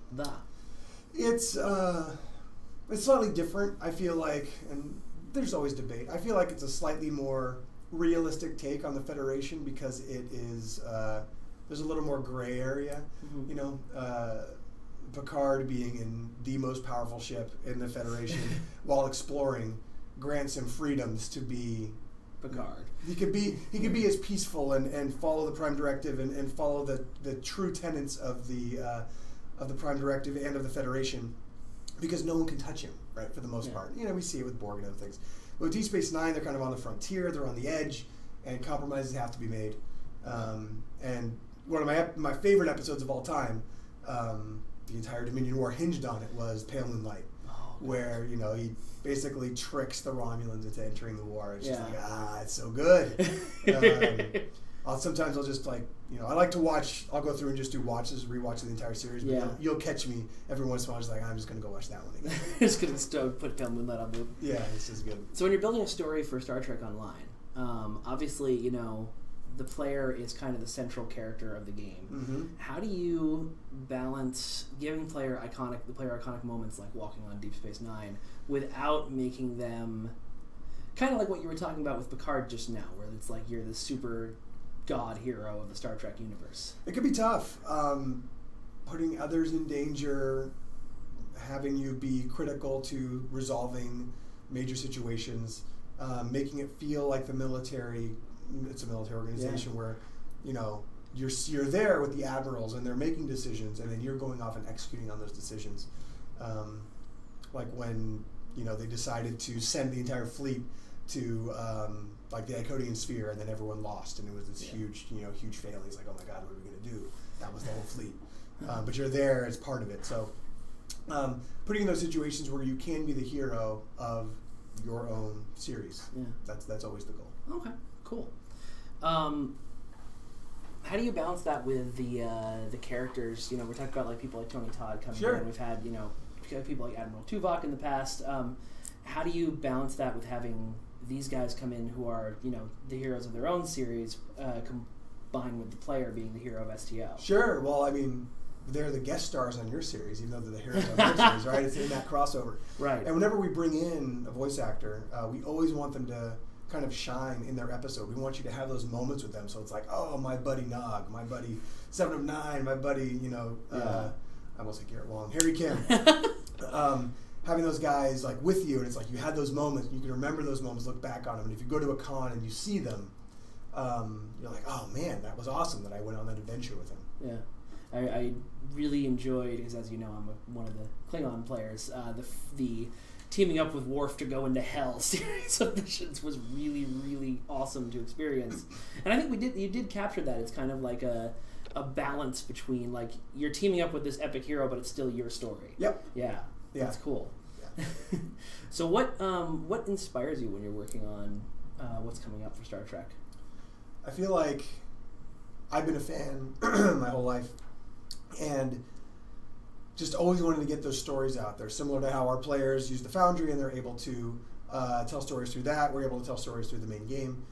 It's slightly different. I feel like, and there's always debate. I feel like it's a slightly more realistic take on the Federation because it is. There's a little more gray area. Mm-hmm. You know, Picard being in the most powerful ship in the Federation while exploring grants him freedoms to be Picard. He could be as peaceful and follow the Prime Directive and follow the true tenets of the Prime Directive and of the Federation, because no one can touch him, right? For the most part, you know, we see it with Borg and other things. But with Deep Space Nine, they're kind of on the frontier, they're on the edge, and compromises have to be made. And one of my favorite episodes of all time, the entire Dominion War hinged on it, was Pale Moonlight, where he basically tricks the Romulans into entering the war. It's just it's so good. Sometimes I'll just I like to watch. I'll go through and just do rewatch the entire series. But you'll catch me every once in a while. Just I'm just gonna go watch that one again. Just gonna put Pale Moonlight on loop. Yeah, it's just good. So when you're building a story for Star Trek Online, obviously the player is kind of the central character of the game. Mm-hmm. How do you balance giving the player iconic moments like walking on Deep Space Nine without making them kind of like what you were talking about with Picard just now, where it's like you're the super god hero of the Star Trek universe? It could be tough. Putting others in danger, having you be critical to resolving major situations, making it feel like the military. It's a military organization where, you're there with the admirals and they're making decisions, and then you're going off and executing on those decisions. Like when they decided to send the entire fleet to the Icodian sphere, and then everyone lost, and it was this huge failing. It's like, oh my God, what are we going to do? That was the whole fleet. But you're there as part of it. So putting in those situations where you can be the hero of your own series. Yeah. That's always the goal. Okay. Cool. How do you balance that with the characters? We're talking about people like Tony Todd coming in. We've had people like Admiral Tuvok in the past. How do you balance that with having these guys come in who are the heroes of their own series, combined with the player being the hero of STO? Sure. Well, I mean, they're the guest stars on your series, even though they're the heroes of your series, right? It's in that crossover, right? And whenever we bring in a voice actor, we always want them to kind of shine in their episode. We want you to have those moments with them, so it's like, oh, my buddy Nog, my buddy 7 of 9, my buddy, I almost said Garrett Wong, Harry Kim. Having those guys with you, and it's like you had those moments, you can remember those moments, look back on them, and if you go to a con and you see them, you're like, oh man, that was awesome that I went on that adventure with him. Yeah. I really enjoyed, because as you know, I'm one of the Klingon players, the teaming up with Worf to go into hell series of missions was really, really awesome to experience. And I think you did capture that. It's kind of like a balance between you're teaming up with this epic hero, but it's still your story. Yep. Yeah. That's cool. Yeah. So what inspires you when you're working on what's coming up for Star Trek? I feel like I've been a fan my whole life, and just always wanted to get those stories out there, similar to how our players use the Foundry and they're able to tell stories through that. We're able to tell stories through the main game,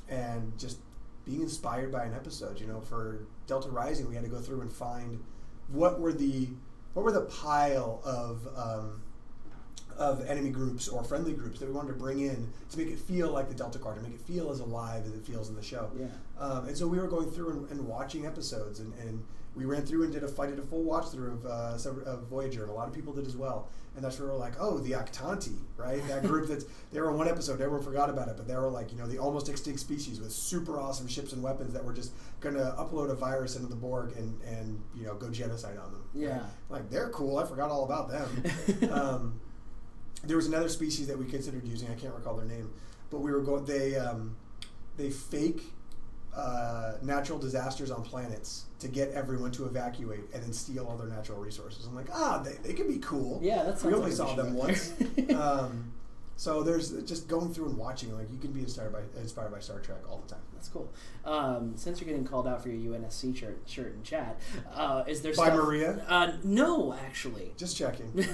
and just being inspired by an episode. For Delta Rising, we had to go through and find what were the pile of enemy groups or friendly groups that we wanted to bring in to make it feel like the Delta Quadrant, make it feel as alive as it feels in the show. Yeah. And so we were going through and watching episodes, and we ran through and did a full watch through of Voyager, and a lot of people did as well. And that's where we were like, oh, the Octanti, right? That group they were in one episode, everyone forgot about it, but they were like, the almost extinct species with super awesome ships and weapons that were just going to upload a virus into the Borg and go genocide on them. Yeah. Right? Like, they're cool. I forgot all about them. There was another species that we considered using. I can't recall their name, but we were going. They fake natural disasters on planets to get everyone to evacuate and then steal all their natural resources. I'm like, they could be cool. Yeah, that's. We only saw them once. So there's just going through and watching. Like, you can be inspired by Star Trek all the time. That's cool. Since you're getting called out for your UNSC shirt in chat, is there by Maria? No, actually. Just checking.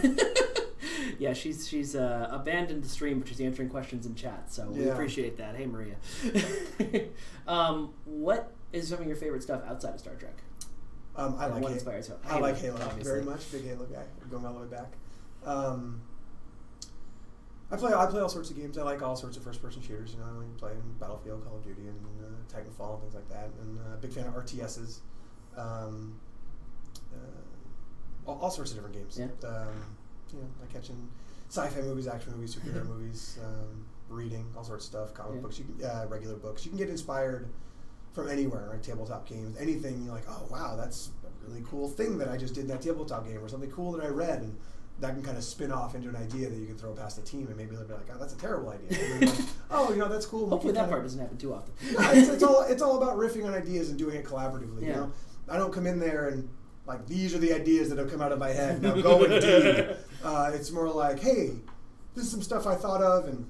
Yeah, she's abandoned the stream, but she's answering questions in chat, so we appreciate that. Hey, Maria. What is some of your favorite stuff outside of Star Trek? I like Halo obviously. very much. Big Halo guy. I'm going all the way back. I play all sorts of games. I like all sorts of first-person shooters. I like playing Battlefield, Call of Duty, and Titanfall, and things like that. And big fan of RTSs. All sorts of different games. Yeah. Like catching sci-fi movies, action movies, superhero movies, reading, all sorts of stuff, comic books, regular books. You can get inspired from anywhere, right? Tabletop games, anything. You're like, oh, wow, that's a really cool thing that I just did in that tabletop game, or something cool that I read, and that can kind of spin off into an idea that you can throw past the team, and maybe they'll be like, oh, that's a terrible idea. And like, oh, that's cool. Hopefully that part doesn't happen too often. No, it's all about riffing on ideas and doing it collaboratively. Yeah. I don't come in there and like, these are the ideas that have come out of my head. Now go and do. It's more like, hey, this is some stuff I thought of, and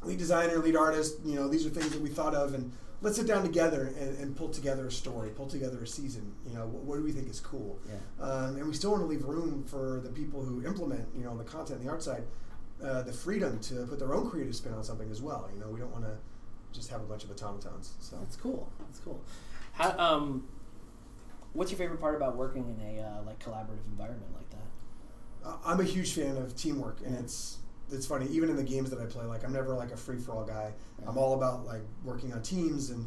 lead designer, lead artist, these are things that we thought of, and let's sit down together and pull together a story, pull together a season. What do we think is cool? Yeah. And we still want to leave room for the people who implement, the content and the art side, the freedom to put their own creative spin on something as well. We don't want to just have a bunch of automatons. So that's cool. That's cool. How, what's your favorite part about working in a collaborative environment like that? I'm a huge fan of teamwork, and it's funny. Even in the games that I play, like, I'm never like a free-for-all guy. Yeah. I'm all about like working on teams and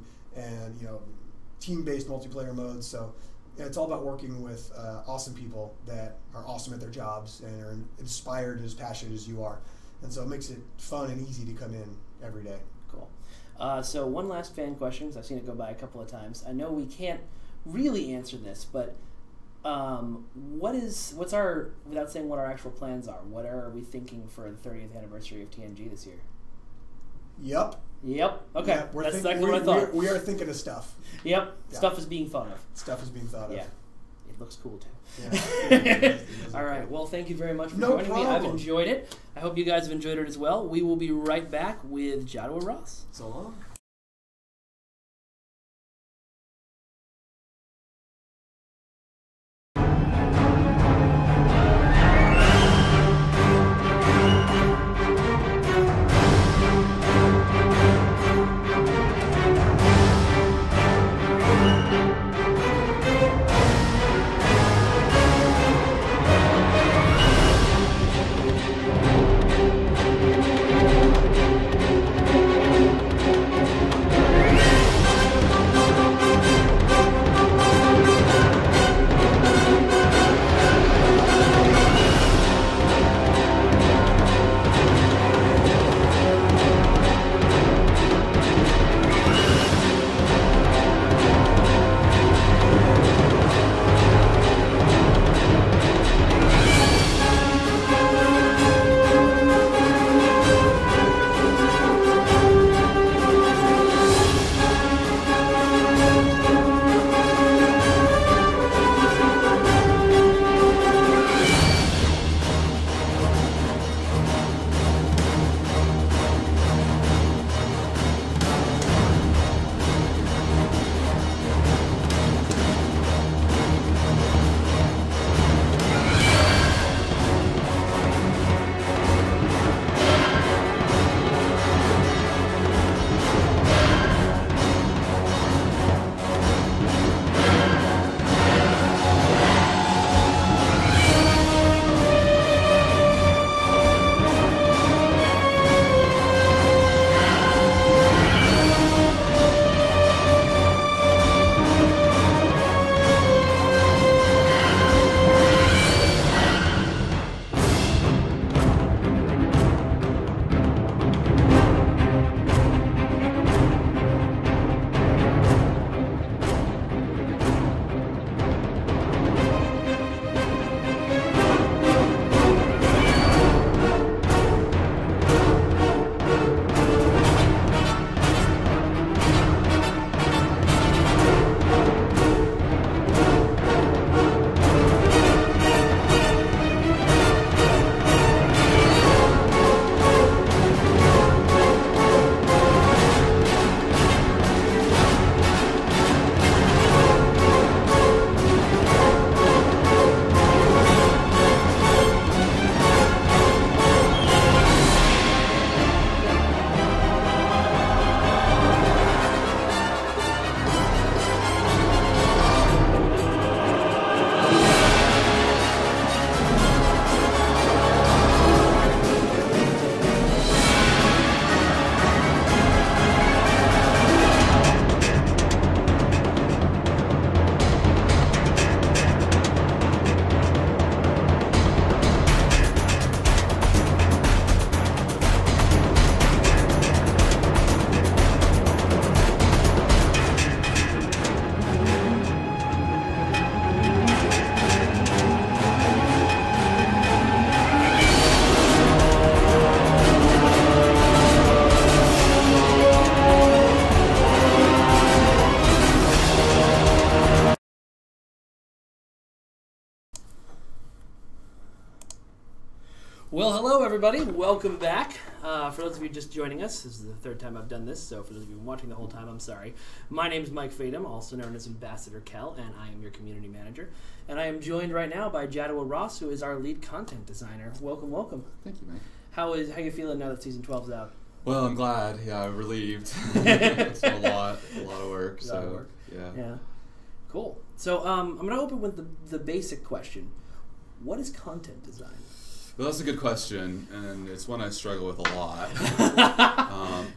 team-based multiplayer modes. So it's all about working with awesome people that are awesome at their jobs and are inspired, as passionate as you are. And so it makes it fun and easy to come in every day. Cool. So one last fan question, because I've seen it go by a couple of times. I know we can't really answer this, but what's our, without saying what our actual plans are, what are we thinking for the 30th anniversary of TNG this year? Yep. Okay. Yeah, that's exactly what I thought. We are thinking of stuff. Yep. Yeah. Stuff is being thought of. Stuff is being thought of. Yeah. It looks cool too. Yeah. All right. Well, thank you very much for no joining problem. me. I've enjoyed it. I hope you guys have enjoyed it as well. We will be right back with Jaddua Ross. So long. Well, hello everybody. Welcome back. For those of you just joining us, this is the third time I've done this, so for those of you watching the whole time, I'm sorry. My name is Mike Fadem, also known as Ambassador Kael, and I am your community manager. And I am joined right now by Jaddua Ross, who is our lead content designer. Welcome, welcome. Thank you, Mike. How you feeling now that season 12's out? Well, I'm glad. Yeah, I'm relieved. It's a lot of work. A lot of work. Yeah. Cool. So I'm going to open with the basic question. What is content design? Well, that's a good question, and it's one I struggle with a lot.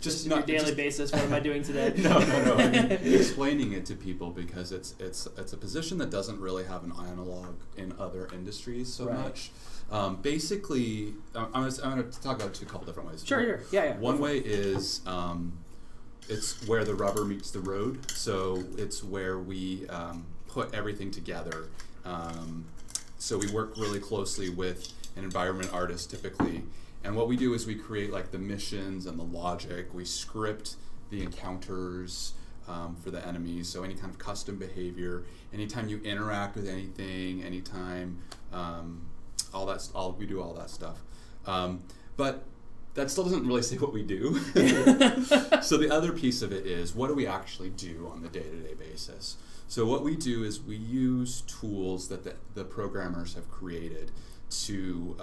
Just on a daily basis. What am I doing today? No. I mean, explaining it to people because it's a position that doesn't really have an analog in other industries so much. Basically, I'm going to talk about it a couple different ways. Sure. Yeah. One way is it's where the rubber meets the road. So it's where we put everything together. So we work really closely with an environment artist typically, and what we do is we create like the missions and the logic. We script the encounters for the enemies, so any kind of custom behavior, anytime you interact with anything, anytime we do all that stuff. But that still doesn't really say what we do. So the other piece of it is, what do we actually do on the day-to-day basis? So what we do is we use tools that the programmers have created to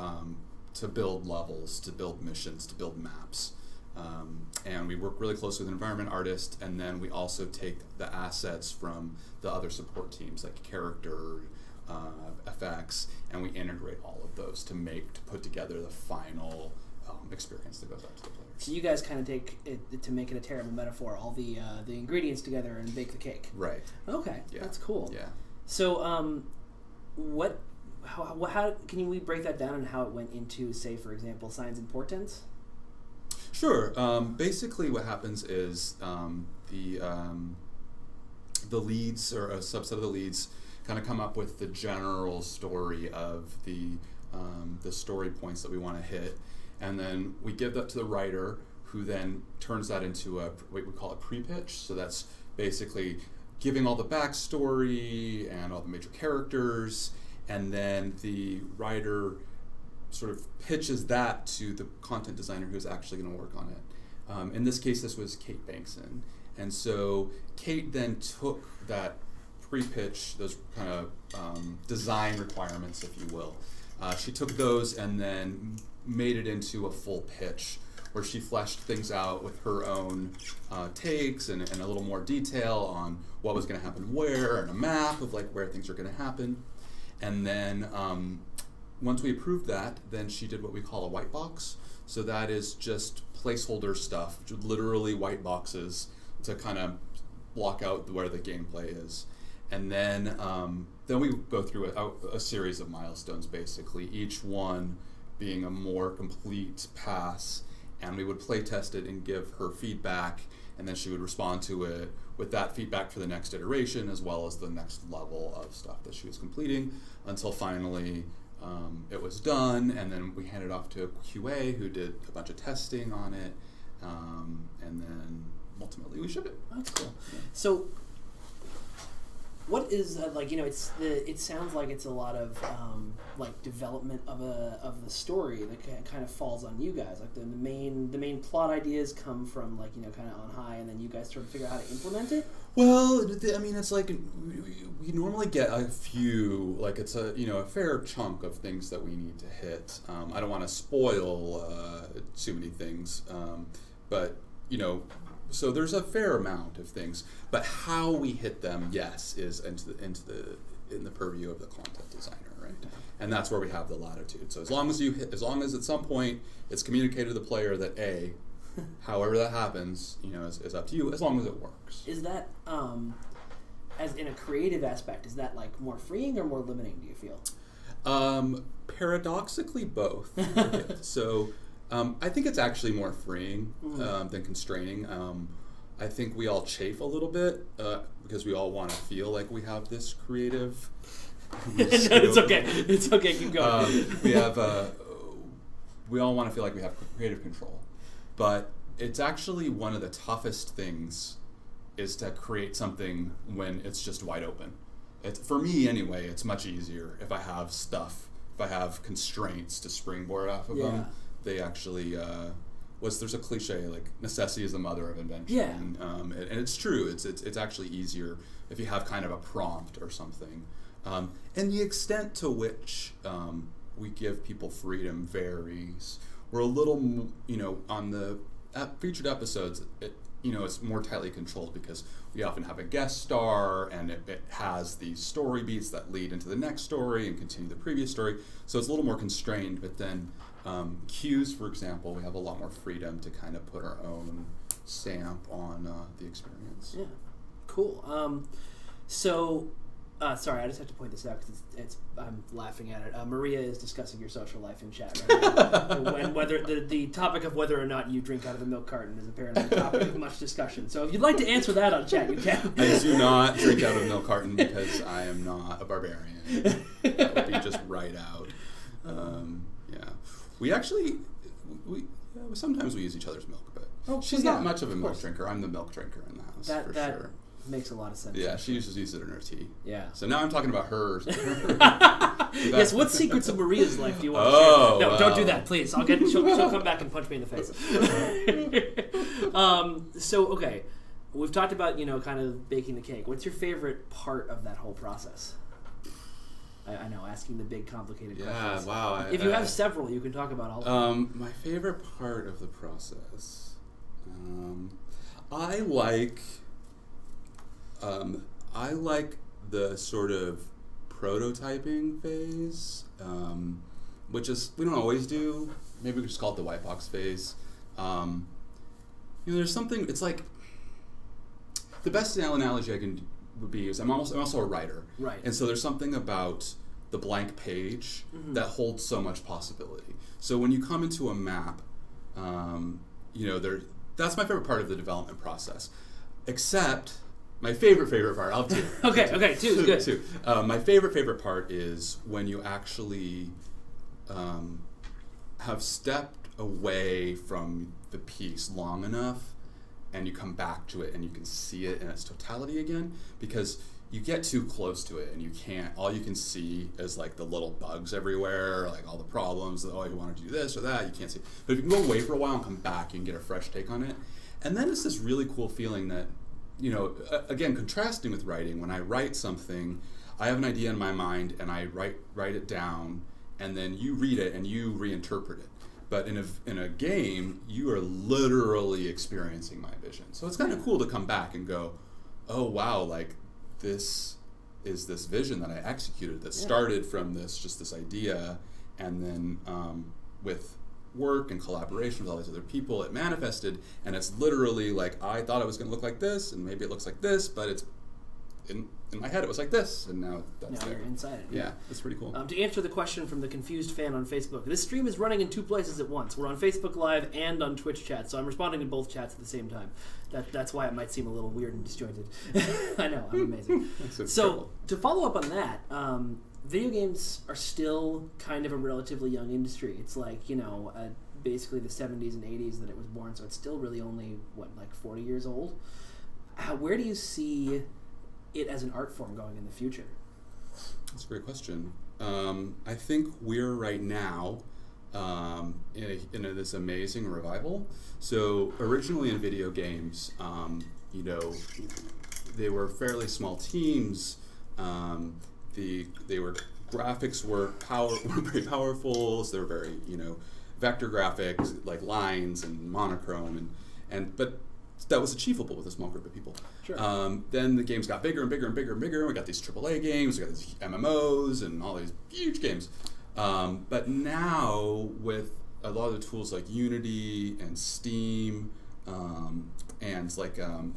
build levels, to build missions, to build maps. And we work really closely with an environment artist, and then we also take the assets from the other support teams like character, FX, and we integrate all of those to put together the final experience that goes out to the players. So you guys kind of take it, to make it a terrible metaphor, all the ingredients together and bake the cake. Right. Okay, yeah. That's cool. Yeah. So how can we break that down and how it went into, say, for example, signs and portents? Sure. Basically, what happens is the leads, or a subset of the leads, kind of come up with the general story of the story points that we want to hit, and then we give that to the writer, who then turns that into what we call a pre-pitch. So that's basically giving all the backstory and all the major characters, and then the writer sort of pitches that to the content designer who's actually going to work on it. In this case, this was Kate Bankson. And so Kate then took that pre-pitch, those kind of design requirements, if you will. She took those and then made it into a full pitch, where she fleshed things out with her own takes and a little more detail on what was going to happen where, and a map of like where things are going to happen. And then once we approved that, then she did what we call a white box. So that is just placeholder stuff, literally white boxes to kind of block out where the gameplay is. And then we go through a series of milestones, basically, each one being a more complete pass, and we would play test it and give her feedback, and then she would respond to it with that feedback for the next iteration, as well as the next level of stuff that she was completing, until finally it was done, and then we handed off to a QA who did a bunch of testing on it, and then ultimately we shipped it. That's cool. Yeah. So what is like? It sounds like it's a lot of like development of the story that kind of falls on you guys. Like the main plot ideas come from like kind of on high, and then you guys sort of figure out how to implement it. Well, I mean, it's like we normally get a few, like it's a fair chunk of things that we need to hit. I don't want to spoil too many things, but so there's a fair amount of things, but how we hit them, yes, is in the purview of the content designer, right? And that's where we have the latitude. So as long as at some point it's communicated to the player that however that happens, is up to you, as long as it works. Is that as in a creative aspect? Is that like more freeing or more limiting? Do you feel? Paradoxically, both. So. I think it's actually more freeing than constraining. I think we all chafe a little bit because we all want to feel like we have this creative. It's okay. It's okay. Keep going. We all want to feel like we have creative control, but it's actually one of the toughest things is to create something when it's just wide open. For me anyway, it's much easier if I have stuff if I have constraints to springboard off of them, they actually there's a cliche like necessity is the mother of invention. Yeah. And it's true. It's actually easier if you have kind of a prompt or something. And the extent to which we give people freedom varies. We're a little, on the featured episodes, it's more tightly controlled because we often have a guest star and it has these story beats that lead into the next story and continue the previous story. So it's a little more constrained, but then cues, for example, we have a lot more freedom to kind of put our own stamp on the experience. Yeah, cool. Sorry, I just have to point this out because I'm laughing at it. Maria is discussing your social life in chat right now. And whether the topic of whether or not you drink out of a milk carton is apparently a topic of much discussion. So if you'd like to answer that on chat, you can. I do not drink out of a milk carton because I am not a barbarian. That would be just right out. We actually, sometimes we use each other's milk, but she's not much of a milk drinker. I'm the milk drinker in the house, for sure. Makes a lot of sense. Yeah, she uses it in her tea. Yeah. So now I'm talking about hers. Yes, what secrets of Maria's life do you want to share? No, don't do that, please. She'll come back and punch me in the face. Okay, we've talked about, kind of baking the cake. What's your favorite part of that whole process? I know, asking the big, complicated questions. Yeah, wow. If you have several, you can talk about all of them. My favorite part of the process, I like the sort of prototyping phase, which is, we don't always do. Maybe we just call it the white box phase. There's something, it's like, the best analogy I can would be is I'm also a writer. Right. And so there's something about the blank page that holds so much possibility. So when you come into a map, that's my favorite part of the development process. Except my favorite part, I'll do. Okay, two is good. Two. My favorite part is when you actually have stepped away from the piece long enough and you come back to it and you can see it in its totality again, because you get too close to it and you can't, all you can see is like the little bugs everywhere, like all the problems, you want to do this or that, you can't see. But if you can go away for a while and come back, you can get a fresh take on it. And then it's this really cool feeling that, again, contrasting with writing, when I write something, I have an idea in my mind and I write it down, and then you read it and you reinterpret it. But in a game, you are literally experiencing my vision. So it's kind of cool to come back and go, oh wow, like this is this vision that I executed that started from this idea, and then with work and collaboration with all these other people, it manifested, and it's literally like, I thought it was going to look like this, and maybe it looks like this, but it's in my head it was like this, and now that's there. You're inside it. Yeah, that's pretty cool. To answer the question from the confused fan on Facebook, this stream is running in two places at once. We're on Facebook Live and on Twitch chat, so I'm responding to both chats at the same time. That's why it might seem a little weird and disjointed. I know, I'm amazing. So, to follow up on that, video games are still kind of a relatively young industry. It's like, basically the 70s and 80s that it was born, so it's still really only, 40 years old? Where do you see it as an art form going in the future? That's a great question. I think we're right now in this amazing revival. So originally in video games, they were fairly small teams. Graphics were very powerful. So they were very vector graphics, like lines and monochrome, but that was achievable with a small group of people. Sure. Then the games got bigger and bigger and bigger and bigger. We got these AAA games, we got these MMOs, and all these huge games. But now, with a lot of the tools like Unity and Steam, and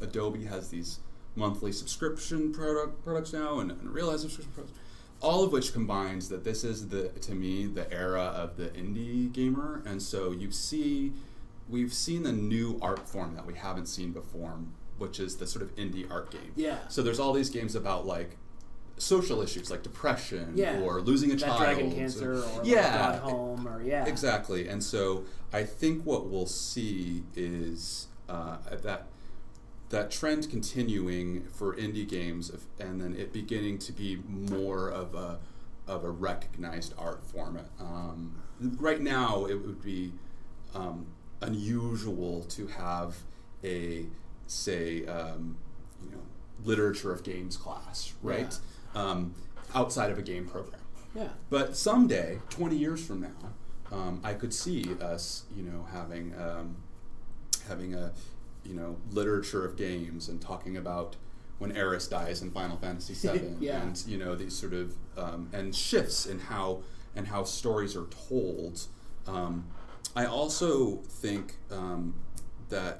Adobe has these monthly subscription products now, and Realize subscription products, all of which combines that this is, to me, the era of the indie gamer. And so we've seen a new art form that we haven't seen before, which is the sort of indie art game. Yeah. So there's all these games about social issues like depression or losing a child. Dragon cancer or gone home or Exactly. And so I think what we'll see is that trend continuing for indie games, and then it beginning to be more of of a recognized art form. Right now, it would be unusual to have a, say, literature of games class, right? Yeah. Outside of a game program. Yeah. But someday, 20 years from now, I could see us, having a, literature of games and talking about when Eris dies in Final Fantasy VII, yeah. and these sort of and shifts in how stories are told. I also think that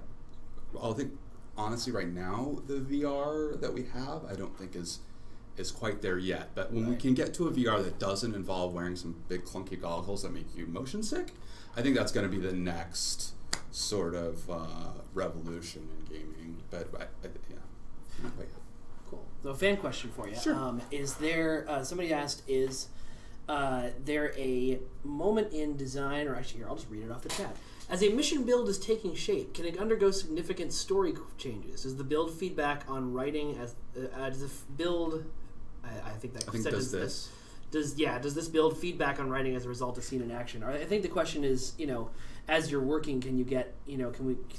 honestly right now the VR that we have I don't think is quite there yet. But when we can get to a VR that doesn't involve wearing some big clunky goggles that make you motion sick, I think that's going to be the next sort of revolution in gaming. But not quite yet. Cool. So, fan question for you. Sure. Is there, somebody asked, is there a moment in design, or actually here, I'll just read it off the chat. As a mission build is taking shape, can it undergo significant story changes? Does the build feedback on writing does the build, I think does this. Does this build feedback on writing as a result of scene in action? Or I think the question is, as you're working, can you get,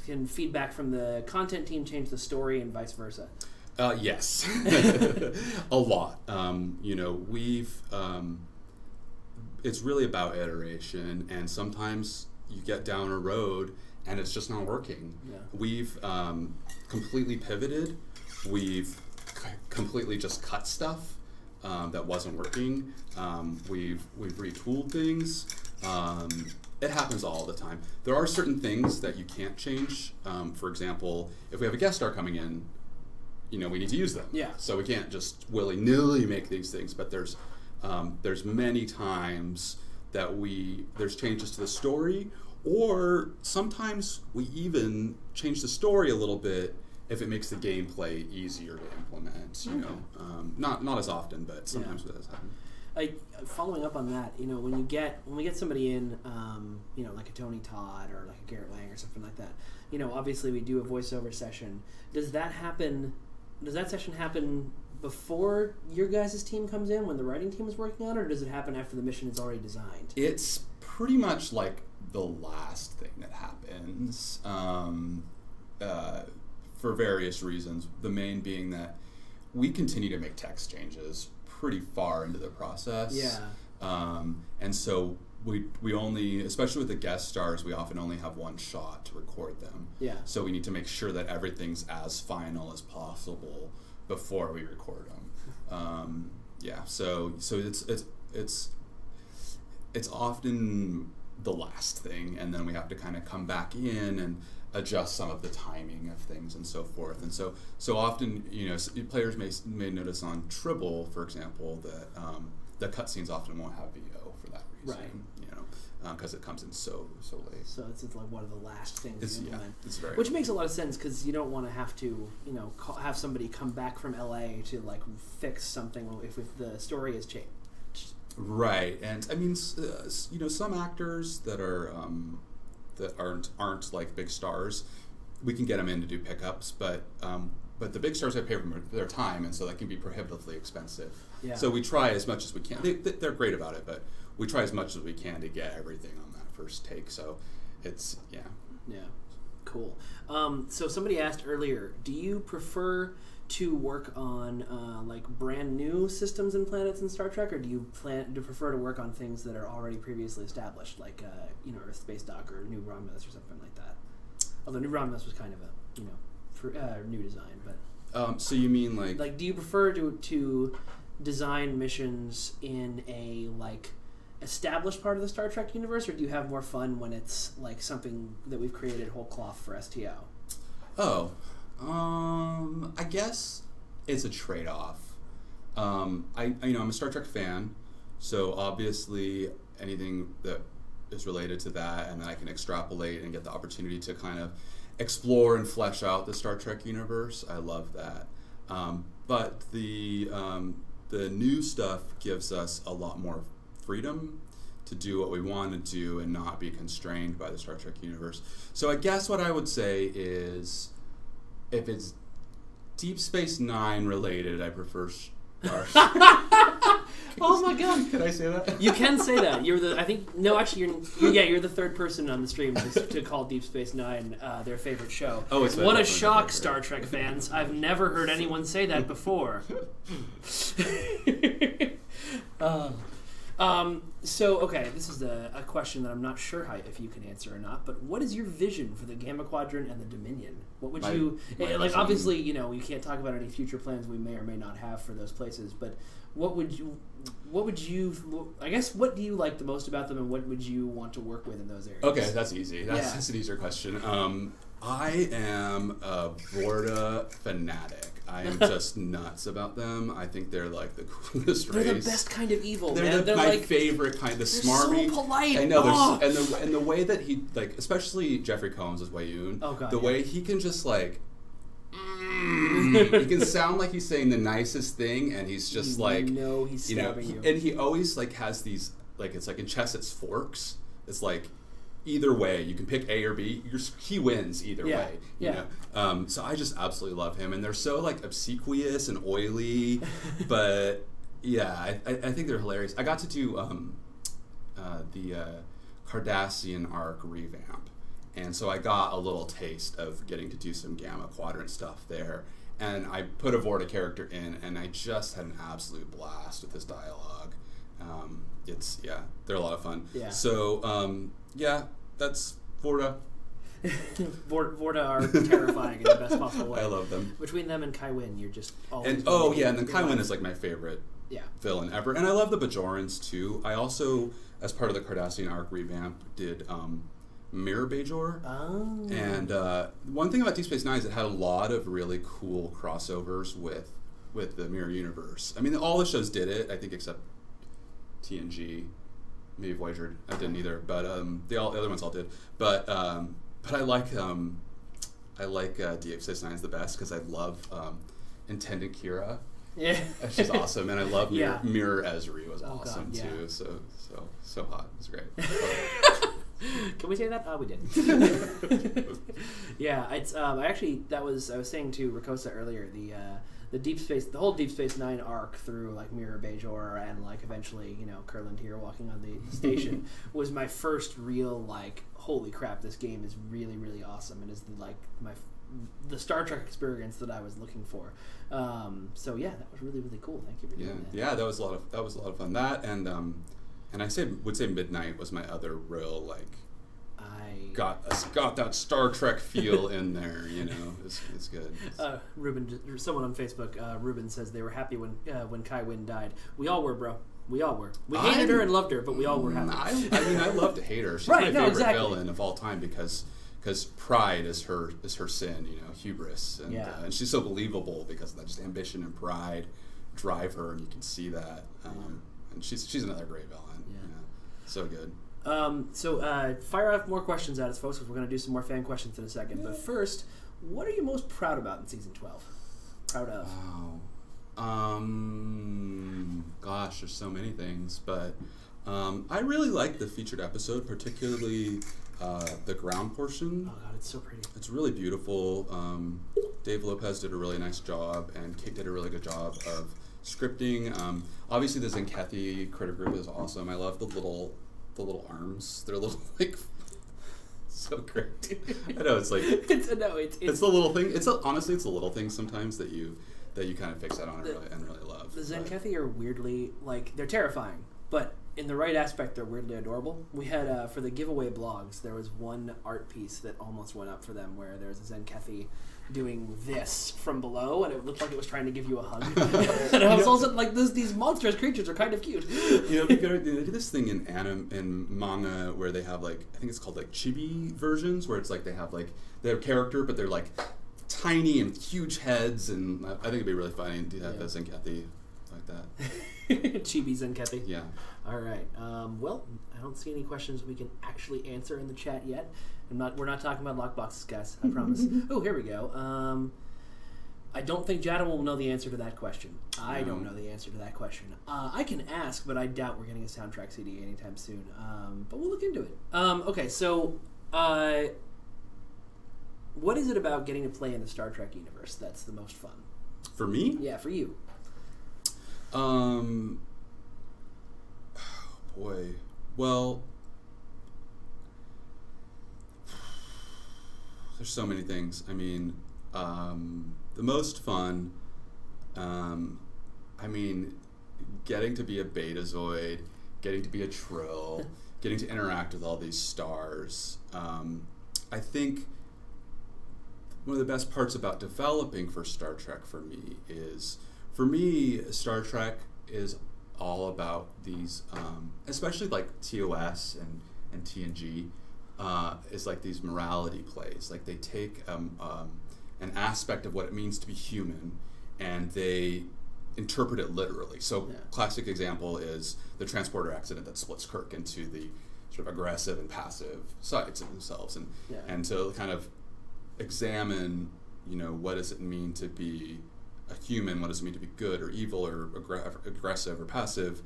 can feedback from the content team change the story and vice versa? Yes, a lot. It's really about iteration, and sometimes you get down a road and it's just not working. Yeah. We've completely pivoted. We've completely just cut stuff that wasn't working. We've retooled things. It happens all the time. There are certain things that you can't change. For example, if we have a guest star coming in, we need to use them. Yeah. So we can't just willy-nilly make these things. But there's many times that there's changes to the story, or sometimes we even change the story a little bit if it makes the gameplay easier to implement. Not as often, but sometimes it does happen. Following up on that, when we get somebody in, like a Tony Todd or like a Garrett Lang or something like that, obviously we do a voiceover session. Does that session happen before your guys' team comes in, when the writing team is working on it, or does it happen after the mission is already designed? It's pretty much like the last thing that happens, for various reasons. The main being that we continue to make text changes pretty far into the process. Yeah. And so we only, especially with the guest stars, we often only have one shot to record them. Yeah. So we need to make sure that everything's as final as possible before we record them. So it's often the last thing, and then we have to kind of come back in and adjust some of the timing of things and so forth. And so often, players may notice on Tribble, for example, that the cutscenes often won't have VO for that reason. Right. Because it comes in so late. So it's like one of the last things you implement. It's very which makes a lot of sense, because you don't want to have to, have somebody come back from LA to like fix something if the story has changed. Right, and I mean, some actors that aren't like big stars, we can get them in to do pickups, but the big stars have to pay for their time, and so that can be prohibitively expensive. Yeah. So we try as much as we can. They're great about it, but we try as much as we can to get everything on that first take. So it's Yeah, cool. So somebody asked earlier, do you prefer to work on like brand new systems and planets in Star Trek, or do you prefer to work on things that are already previously established, like Earth Space Dock or New Romulus or something like that? Although New Romulus was kind of a new design, but so you mean like do you prefer to design missions in a established part of the Star Trek universe, or do you have more fun when it's like something that we've created whole cloth for STO? I guess it's a trade-off. I'm a Star Trek fan, so obviously anything that is related to that, and then I can extrapolate and get the opportunity to kind of explore and flesh out the Star Trek universe. I love that. But the new stuff gives us a lot more freedom to do what we want to do and not be constrained by the Star Trek universe. So I guess what I would say is, if it's Deep Space Nine related, I prefer Star Oh my god! Can I say that? You can say that. You're the. I think no. Actually, you're the third person on the stream to call Deep Space Nine their favorite show. Oh, it's what a shock, Star Trek fans! I've never heard anyone say that before. So okay, this is a question that I'm not sure if you can answer or not. But what is your vision for the Gamma Quadrant and the Dominion? What would you like? Obviously, you can't talk about any future plans we may or may not have for those places. But what would you? I guess what do you like the most about them, and what would you want to work with in those areas? Okay, that's easy. That's an easier question. I am a Vorta fanatic. I am just nuts about them. I think they're like the coolest race. They're the best kind of evil, they're man. My like, favorite kind. The smarmy. So polite. I know. And the way that he especially Jeffrey Combs as Wayoon. Oh god. The way he can just he can sound like he's saying the nicest thing, and he's just he's stabbing you. And he always has these it's like in chess it's forks. It's like either way you can pick A or B. He wins either way. You know? So I just absolutely love him, and they're so obsequious and oily, but I think they're hilarious. I got to do the Cardassian arc revamp. And so I got a little taste of getting to do some Gamma Quadrant stuff there. And I put a Vorta character in, and I just had an absolute blast with his dialogue. They're a lot of fun. Yeah. So, that's Vorta. Vorta are terrifying in the best possible way. I love them. Between them and Kai Wynn, you're just always... And then Kai Wynn is my favorite villain ever. And I love the Bajorans, too. I also, as part of the Cardassian arc revamp, did... Mirror Bajor. Oh. And one thing about Deep Space Nine is it had a lot of really cool crossovers with the Mirror Universe. I mean, all the shows did it, I think, except TNG. Maybe Voyager, I didn't either, but the other ones all did. But I like Deep Space Nine's the best because I love Intendant Kira. Yeah, she's awesome, and I love Mirror Ezri was awesome too. So hot, it was great. Can we say that? Oh, we did. It's I was saying to Ricossa earlier the whole Deep Space Nine arc through Mirror Bajor and eventually Kurland here walking on the station was my first real holy crap, this game is really really awesome and is the Star Trek experience that I was looking for. That was really really cool. Thank you for doing that. Yeah, that was a lot of fun. That and I would say Midnight was my other real I got that Star Trek feel in there. It's good. Ruben, someone on Facebook, Ruben says they were happy when Kai Wynn died. We all were, bro. We all were. We hated her and loved her, but we all were happy. I love to hate her. She's my favorite villain of all time because pride is her sin. Hubris, and she's so believable because that just ambition and pride drive her, and you can see that. And she's another great villain. So good. Fire off more questions at us, folks, because we're going to do some more fan questions in a second. But first, what are you most proud about in Season 12? Proud of? Wow. Gosh, there's so many things. But I really like the featured episode, particularly the ground portion. Oh, God, it's so pretty. It's really beautiful. Dave Lopez did a really nice job, and Kate did a really good job of scripting. Obviously, the Zenkethi critter group is awesome. I love the little arms. They're little so great. I know it's it's the little thing. Honestly it's the little things sometimes that you kind of fix that on and really love. The Zenkethi are weirdly they're terrifying, but in the right aspect they're weirdly adorable. We had for the giveaway blogs there was one art piece that almost went up for them where there's a Zenkethi doing this from below, and it looked like it was trying to give you a hug. And I was also these monstrous creatures are kind of cute. They do this thing in manga where they have I think it's called chibi versions, where it's they have their character, but they're tiny and huge heads, and I think it'd be really funny to have the Zenkethi like that. Chibi Zenkethi. Yeah. All right. Well, I don't see any questions we can actually answer in the chat yet. We're not talking about lockboxes, guys. I promise. Oh, here we go. I don't think Jaddua will know the answer to that question. I don't know the answer to that question. I can ask, but I doubt we're getting a soundtrack CD anytime soon. But we'll look into it. Okay, so what is it about getting to play in the Star Trek universe that's the most fun? For me? Yeah, for you. boy. Well, there's so many things. I mean, the most fun, I mean, getting to be a Betazoid, getting to be a Trill, getting to interact with all these stars. I think one of the best parts about developing for Star Trek for me is, Star Trek is all about these, especially like TOS and TNG, is like these morality plays. Like they take an aspect of what it means to be human and they interpret it literally. So classic example is the transporter accident that splits Kirk into the sort of aggressive and passive sides of themselves, and to kind of examine, you know, what does it mean to be a human, what does it mean to be good or evil or aggressive or passive,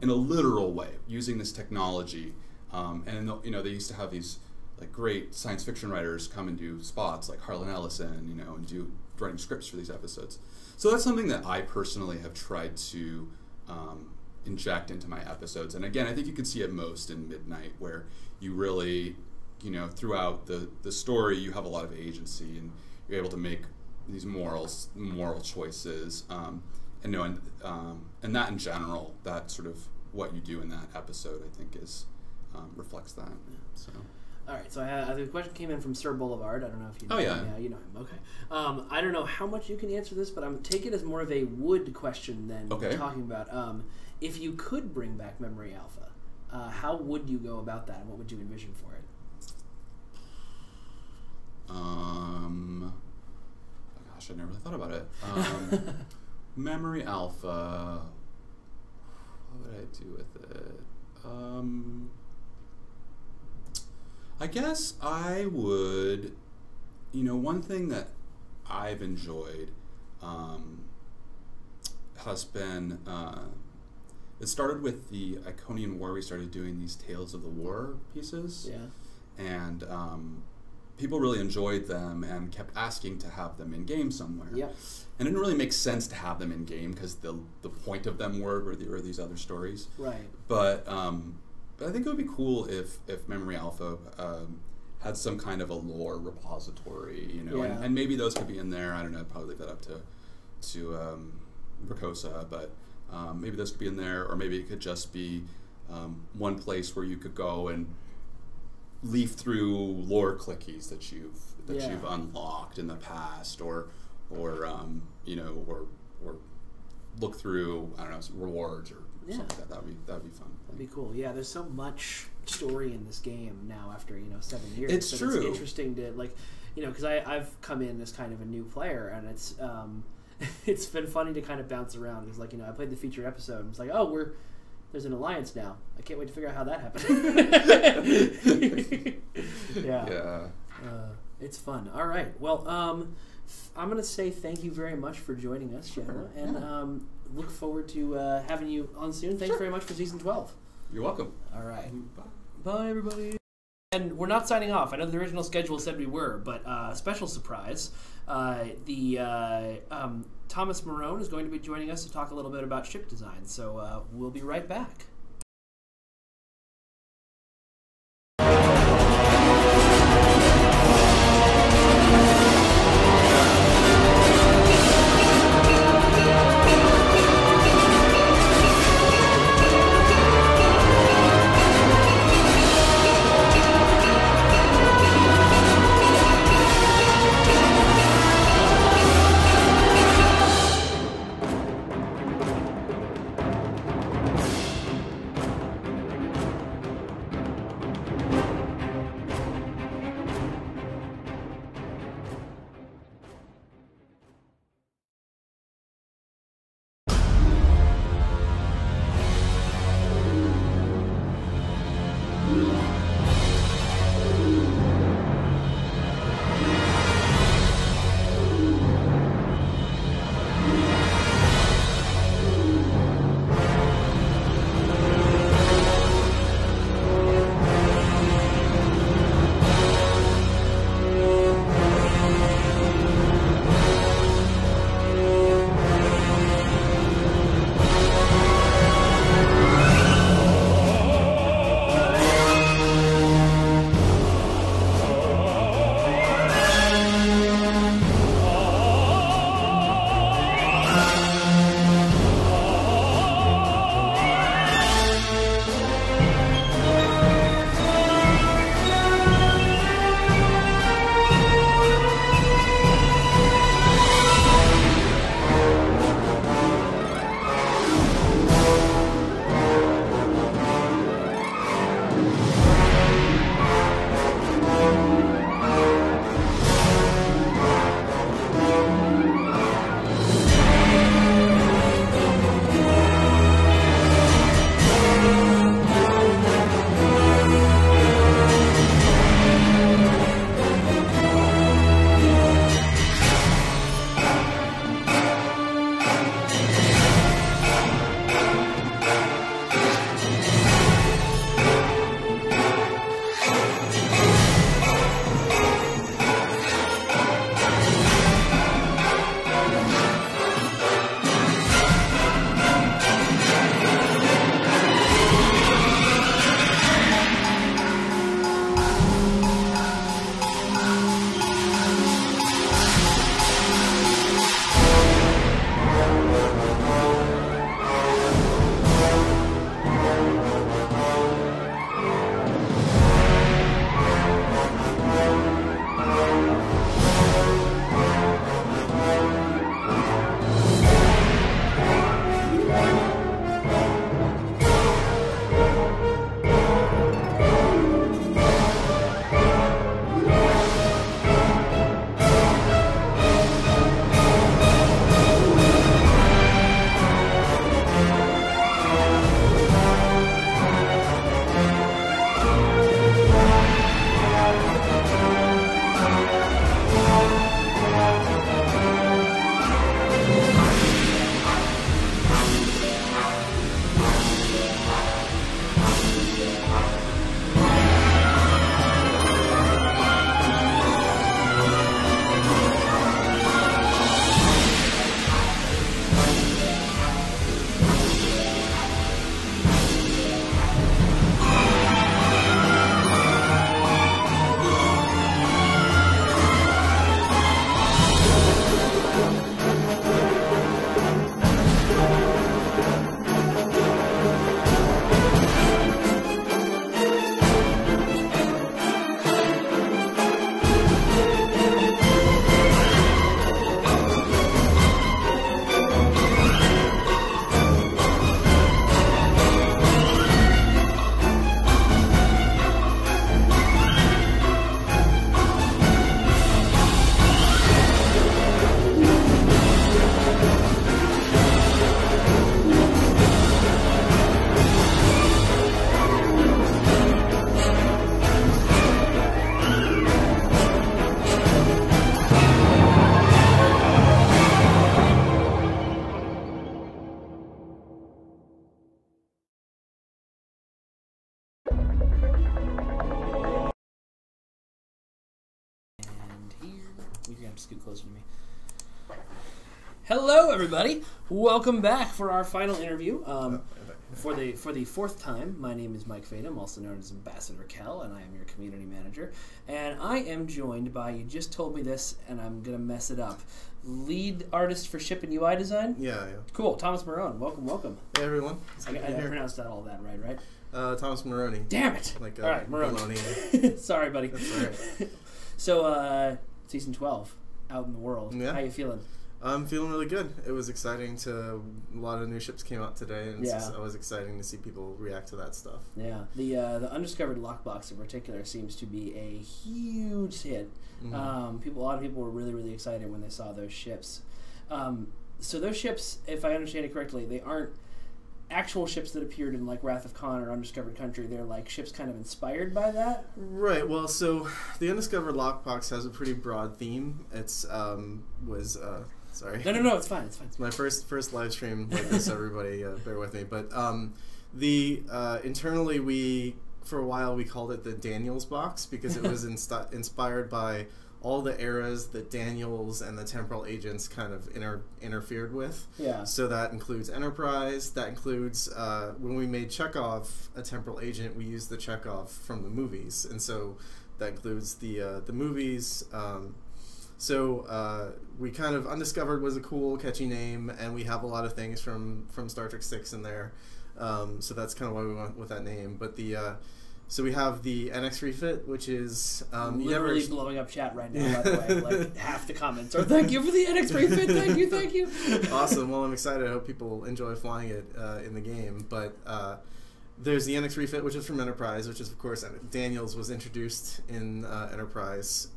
in a literal way, using this technology. And you know, they used to have these like great science fiction writers come and do spots like Harlan Ellison, you know, and do writing scripts for these episodes. So that's something that I personally have tried to inject into my episodes. And again, I think you can see it most in Midnight, where you really, you know, throughout the story, you have a lot of agency and you're able to make these moral choices. And that in general, that sort of what you do in that episode, I think is reflects that. So. All right, so the question came in from Sir Boulevard. I don't know if you know him. Yeah, you know him. Okay. I don't know how much you can answer this, but I'm take it as more of a would question than talking about. If you could bring back Memory Alpha, how would you go about that, and what would you envision for it? Gosh, I never really thought about it. Memory Alpha. What would I do with it? I guess I would, you know, one thing that I've enjoyed has been, it started with the Iconian War. We started doing these Tales of the War pieces. Yeah. And people really enjoyed them and kept asking to have them in game somewhere. Yeah. And it didn't really make sense to have them in game because the point of them were these other stories. Right. But I think it would be cool if Memory Alpha had some kind of a lore repository, you know, and maybe those could be in there. I don't know, I'd probably leave that up to Ricossa, but maybe those could be in there, or maybe it could just be one place where you could go and leaf through lore clickies that you've unlocked in the past, or you know, or look through, I don't know, some rewards or something like that. That'd be fun. That'd be cool. Yeah, there's so much story in this game now after 7 years. It's true. It's interesting to because I've come in as kind of a new player, and it's it's been funny to kind of bounce around because I played the feature episode and it's like, oh, there's an alliance now. I can't wait to figure out how that happened. Yeah. It's fun. All right. Well, I'm going to say thank you very much for joining us, Jaddua, and look forward to having you on soon. Thanks very much for Season 12. You're welcome. All right. Bye. Bye, everybody. And we're not signing off. I know the original schedule said we were, but special surprise. Thomas Marrone is going to be joining us to talk a little bit about ship design. So we'll be right back. have to scoot closer to me. Hello, everybody. Welcome back for our final interview. For the fourth time, my name is Mike Fadem, also known as Ambassador Kael, and I am your community manager. And I am joined by, you just told me this, and I'm going to mess it up, lead artist for ship and UI design? Yeah. Cool. Thomas Marrone. Welcome. Hey, everyone. I pronounced that all that right? Thomas Marrone. Damn it. Like, all right, Marrone. Maloney. Sorry, buddy. That's all right. So, season 12, out in the world. Yeah. How you feeling? I'm feeling really good. It was exciting a lot of new ships came out today, and Yeah. it was exciting to see people react to that stuff. Yeah, the undiscovered lockbox in particular seems to be a huge hit. Mm-hmm. A lot of people were really, really excited when they saw those ships. So those ships, if I understand it correctly, they aren't actual ships that appeared in like Wrath of Khan or Undiscovered Country. They're like ships kind of inspired by that. Right. Well, so the undiscovered lockbox has a pretty broad theme. It's sorry. No, it's fine. It's my first live stream like this. Everybody, bear with me. But internally, for a while we called it the Daniels box because it was inspired by all the eras that Daniels and the temporal agents kind of interfered with. Yeah. So that includes Enterprise. That includes when we made Chekhov a temporal agent, we used the Chekhov from the movies, and so that includes the movies. So we kind of Undiscovered was a cool, catchy name, and we have a lot of things from Star Trek 6 in there. So that's kind of why we went with that name. But so we have the NX refit, which is literally blowing up chat right now. By the way, like half the comments are "Thank you for the NX refit. Thank you." Awesome. Well, I'm excited. I hope people enjoy flying it in the game. But there's the NX refit, which is from Enterprise, which is of course Daniels was introduced in Enterprise.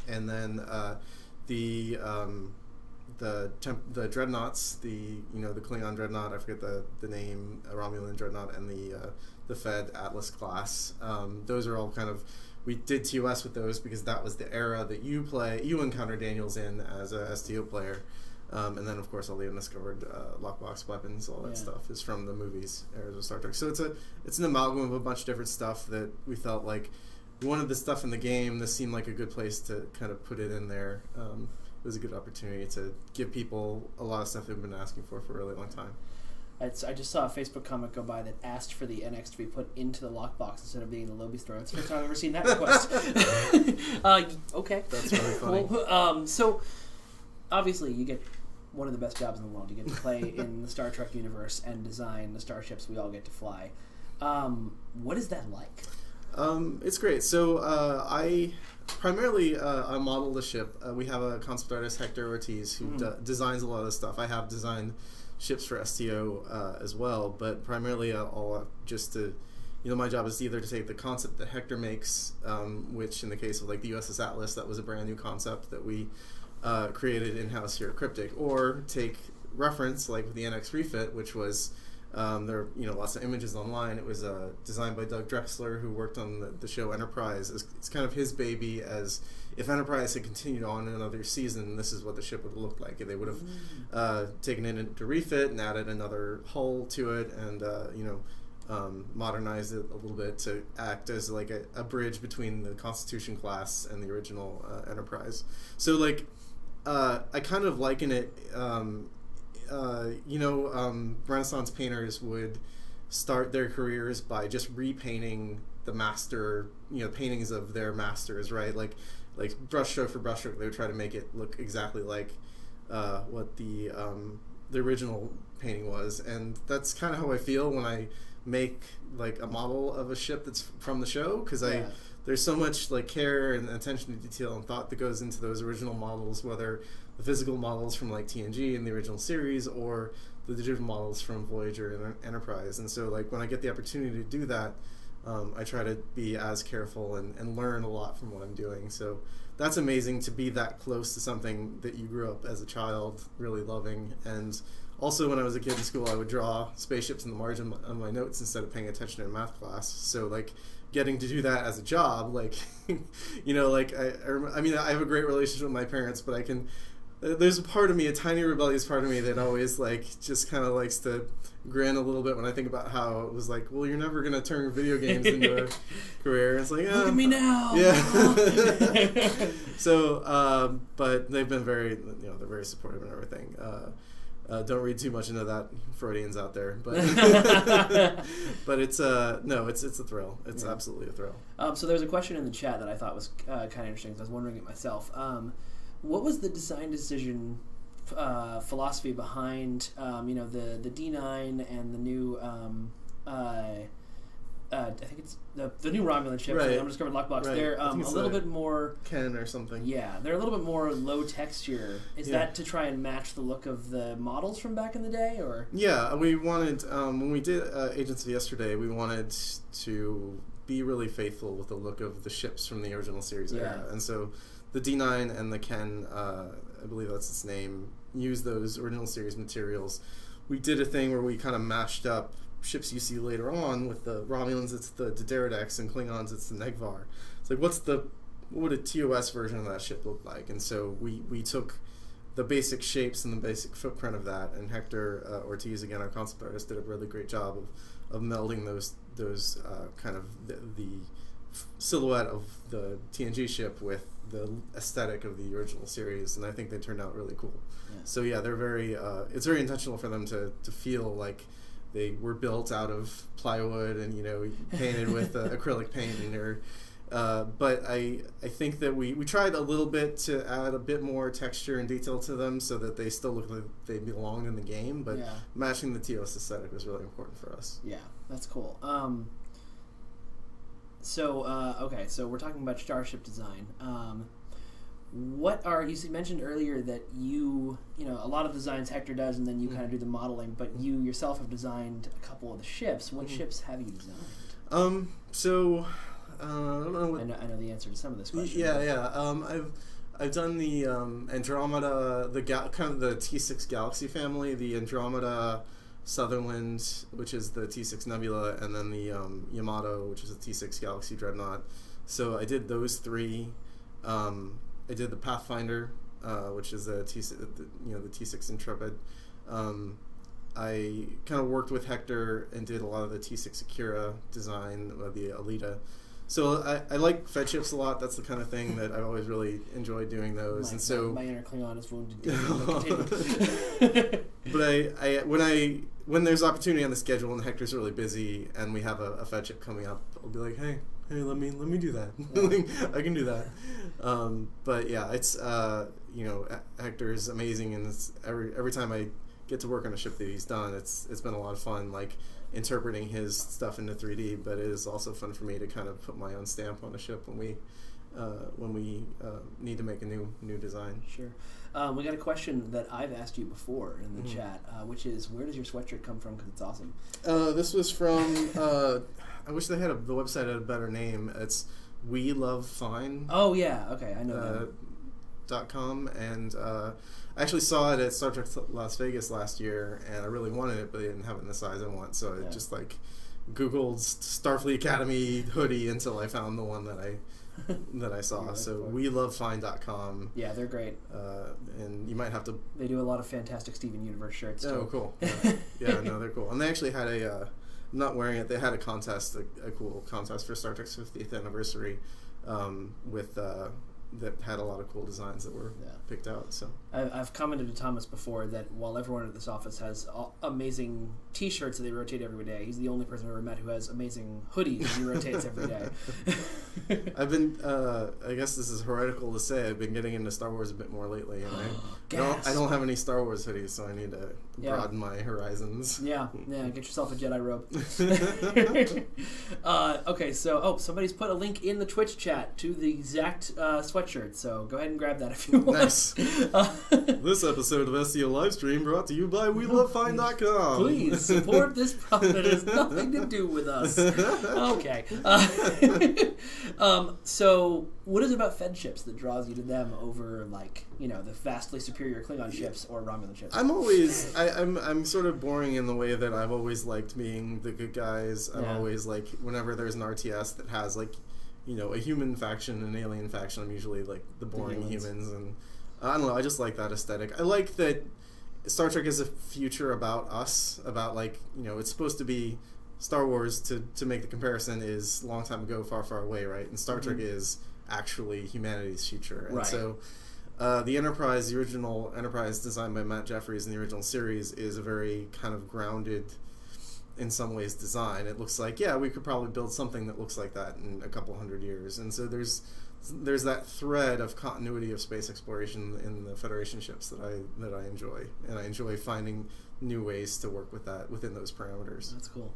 And then the dreadnoughts, the Klingon dreadnought, I forget the name, Romulan dreadnought, and the Fed Atlas class. Those are all kind of, we did TOS with those because that was the era that you encountered Daniels in as a STO player. And then of course all the undiscovered lockbox weapons, all that stuff is from the movies, eras of Star Trek. So it's an amalgam of a bunch of different stuff that we felt like we wanted the stuff in the game. This seemed like a good place to kind of put it in there. It was a good opportunity to give people a lot of stuff they've been asking for a really long time. I just saw a Facebook comment go by that asked for the NX to be put into the lockbox instead of being in the Lobby's throw. It's the first time I've ever seen that request. Okay. That's really funny. Well, so obviously you get one of the best jobs in the world. You get to play in the Star Trek universe and design the starships we all get to fly. What is that like? It's great. So I model the ship. We have a concept artist, Hector Ortiz, who designs a lot of the stuff. I have designed ships for STO as well, but primarily my job is either to take the concept that Hector makes, which in the case of like the USS Atlas, that was a brand new concept that we created in-house here at Cryptic, or take reference like with the NX refit, which was there are lots of images online. It was designed by Doug Drexler, who worked on the show Enterprise. It's kind of his baby. As if Enterprise had continued on in another season, this is what the ship would have looked like. They would have taken it into refit and added another hull to it, and modernized it a little bit to act as like a bridge between the Constitution class and the original Enterprise. So like I kind of liken it. Renaissance painters would start their careers by just repainting the master, paintings of their masters, right? Like brushstroke for brushstroke, they would try to make it look exactly like what the original painting was, and that's kind of how I feel when I make like a model of a ship that's from the show, because there's so much like care and attention to detail and thought that goes into those original models, whether the physical models from like TNG in the original series or the digital models from Voyager and Enterprise. And so like when I get the opportunity to do that, I try to be as careful and learn a lot from what I'm doing. So that's amazing to be that close to something that you grew up as a child really loving. And also when I was a kid in school, I would draw spaceships in the margin of my notes instead of paying attention in math class. So like getting to do that as a job, like I have a great relationship with my parents, but there's a part of me, a tiny rebellious part of me, that always like just kind of likes to grin a little bit when I think about how it was like, well, you're never gonna turn video games into a career. It's like, look at me now. Yeah. So, but they've been very, they're very supportive and everything. Don't read too much into that, Freudians out there, but but it's no, it's a thrill. It's absolutely a thrill. So there's a question in the chat that I thought was kind of interesting, because I was wondering it myself. What was the design decision philosophy behind the D9 and the new I think it's the new Romulan ships, right. the undiscovered lockbox. Right. They're a little bit more Ken or something. Yeah, they're a little bit more low texture. Is that to try and match the look of the models from back in the day, or? Yeah, we wanted when we did Agents of Yesterday, we wanted to be really faithful with the look of the ships from the original series era, and so the D9 and the Ken, I believe that's its name, use those original series materials. We did a thing where we kind of mashed up ships you see later on. With the Romulans, it's the D'Deridex, and Klingons, it's the Negvar. It's like, what would a TOS version of that ship look like? And so we took the basic shapes and the basic footprint of that, and Hector Ortiz, again, our concept artist, did a really great job of melding those kind of the silhouette of the TNG ship with the aesthetic of the original series, and I think they turned out really cool. Yeah. So yeah, they're very it's very intentional for them to feel like they were built out of plywood and painted with acrylic paint, but I think that we tried a little bit to add a bit more texture and detail to them so that they still look like they belonged in the game, but matching the TOS aesthetic was really important for us. Yeah, that's cool. Okay, so we're talking about starship design. You mentioned earlier that a lot of designs Hector does, and then you kind of do the modeling, but you yourself have designed a couple of the ships. What ships have you designed? I don't know. I know the answer to some of this question. Yeah. I've done the Andromeda, kind of the T6 Galaxy family, the Andromeda Sutherland, which is the T6 Nebula, and then the Yamato, which is the T6 Galaxy Dreadnought. So I did those three. I did the Pathfinder, which is the T6 Intrepid. I kind of worked with Hector and did a lot of the T6 Akira design of the Alita. So I like Fed ships a lot. That's the kind of thing that I've always really enjoyed doing those. My inner Klingon is wounded. But when there's opportunity on the schedule and Hector's really busy and we have a Fed ship coming up, I'll be like, hey, let me do that. Yeah. I can do that. But yeah, it's Hector is amazing, and it's every time I get to work on a ship that he's done, it's been a lot of fun, like interpreting his stuff into 3D. But it is also fun for me to kind of put my own stamp on a ship when we need to make a new design. Sure. We got a question that I've asked you before in the chat, which is, where does your sweatshirt come from? Because it's awesome. This was from. I wish they had the website had a better name. It's We Love Fine. Oh yeah, okay, I know that. .com, and I actually saw it at Star Trek Las Vegas last year, and I really wanted it, but they didn't have it in the size I want, so I just Googled Starfleet Academy hoodie until I found the one that I saw. So WeLoveFine.com. Yeah, they're great. And you might have to. They do a lot of fantastic Steven Universe shirts too. Oh, cool. Yeah, no, they're cool. And they actually had I'm not wearing it. They had a contest, a cool contest for Star Trek's 50th anniversary, with that had a lot of cool designs that were picked out. So I've commented to Thomas before that while everyone at this office has amazing T-shirts that they rotate every day, he's the only person I've ever met who has amazing hoodies that he rotates every day. I've been, I guess this is heretical to say, I've been getting into Star Wars a bit more lately, and I don't have any Star Wars hoodies, so I need to broaden my horizons. Yeah, get yourself a Jedi robe. Okay, so somebody's put a link in the Twitch chat to the exact sweatshirt, so go ahead and grab that if you want. Nice. This episode of SEO Livestream brought to you by WeLoveFine.com. Please support this product. It has nothing to do with us. Okay. So what is it about Fed ships that draws you to them over, the vastly superior Klingon ships or Romulan ships? I'm sort of boring in the way that I've always liked being the good guys. I'm always whenever there's an RTS that has a human faction and an alien faction, I'm usually the boring humans, and I don't know. I just like that aesthetic. I like that Star Trek is a future about us. About like it's supposed to be Star Wars. To make the comparison is a long time ago, far far away, right? And Star Trek is actually humanity's future. And so the Enterprise, the original Enterprise designed by Matt Jeffries in the original series, is a very kind of grounded, in some ways, design. It looks like, we could probably build something that looks like that in a couple hundred years. And so there's that thread of continuity of space exploration in the Federation ships that I enjoy, and I enjoy finding new ways to work with that within those parameters. That's cool.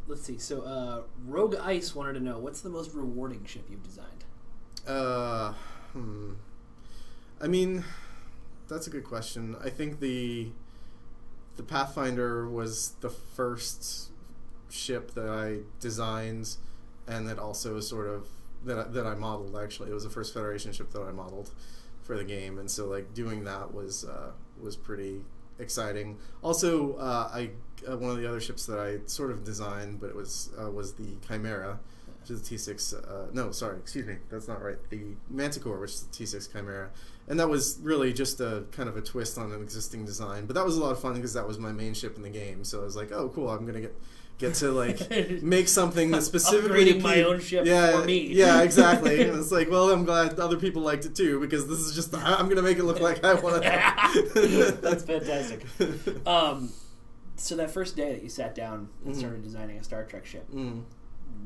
Let's see. So Rogue Ice wanted to know, what's the most rewarding ship you've designed? I mean, that's a good question. I think the Pathfinder was the first ship that I designed, and that also sort of that I modeled. Actually, it was the first Federation ship that I modeled for the game, and so like doing that was pretty exciting. Also, one of the other ships that I sort of designed, but it was the Chimera, which is the T6. No, sorry, excuse me, that's not right. The Manticore, which is the T6 Chimera, and that was really just a kind of a twist on an existing design. But that was a lot of fun because that was my main ship in the game. So I was like, oh, cool, I'm gonna get to like make something that specifically upgrading my own ship for me. Yeah, exactly. And it's like, well, I'm glad other people liked it too, because this is just I'm gonna make it look like I want to. That's fantastic. So that first day that you sat down and started designing a Star Trek ship,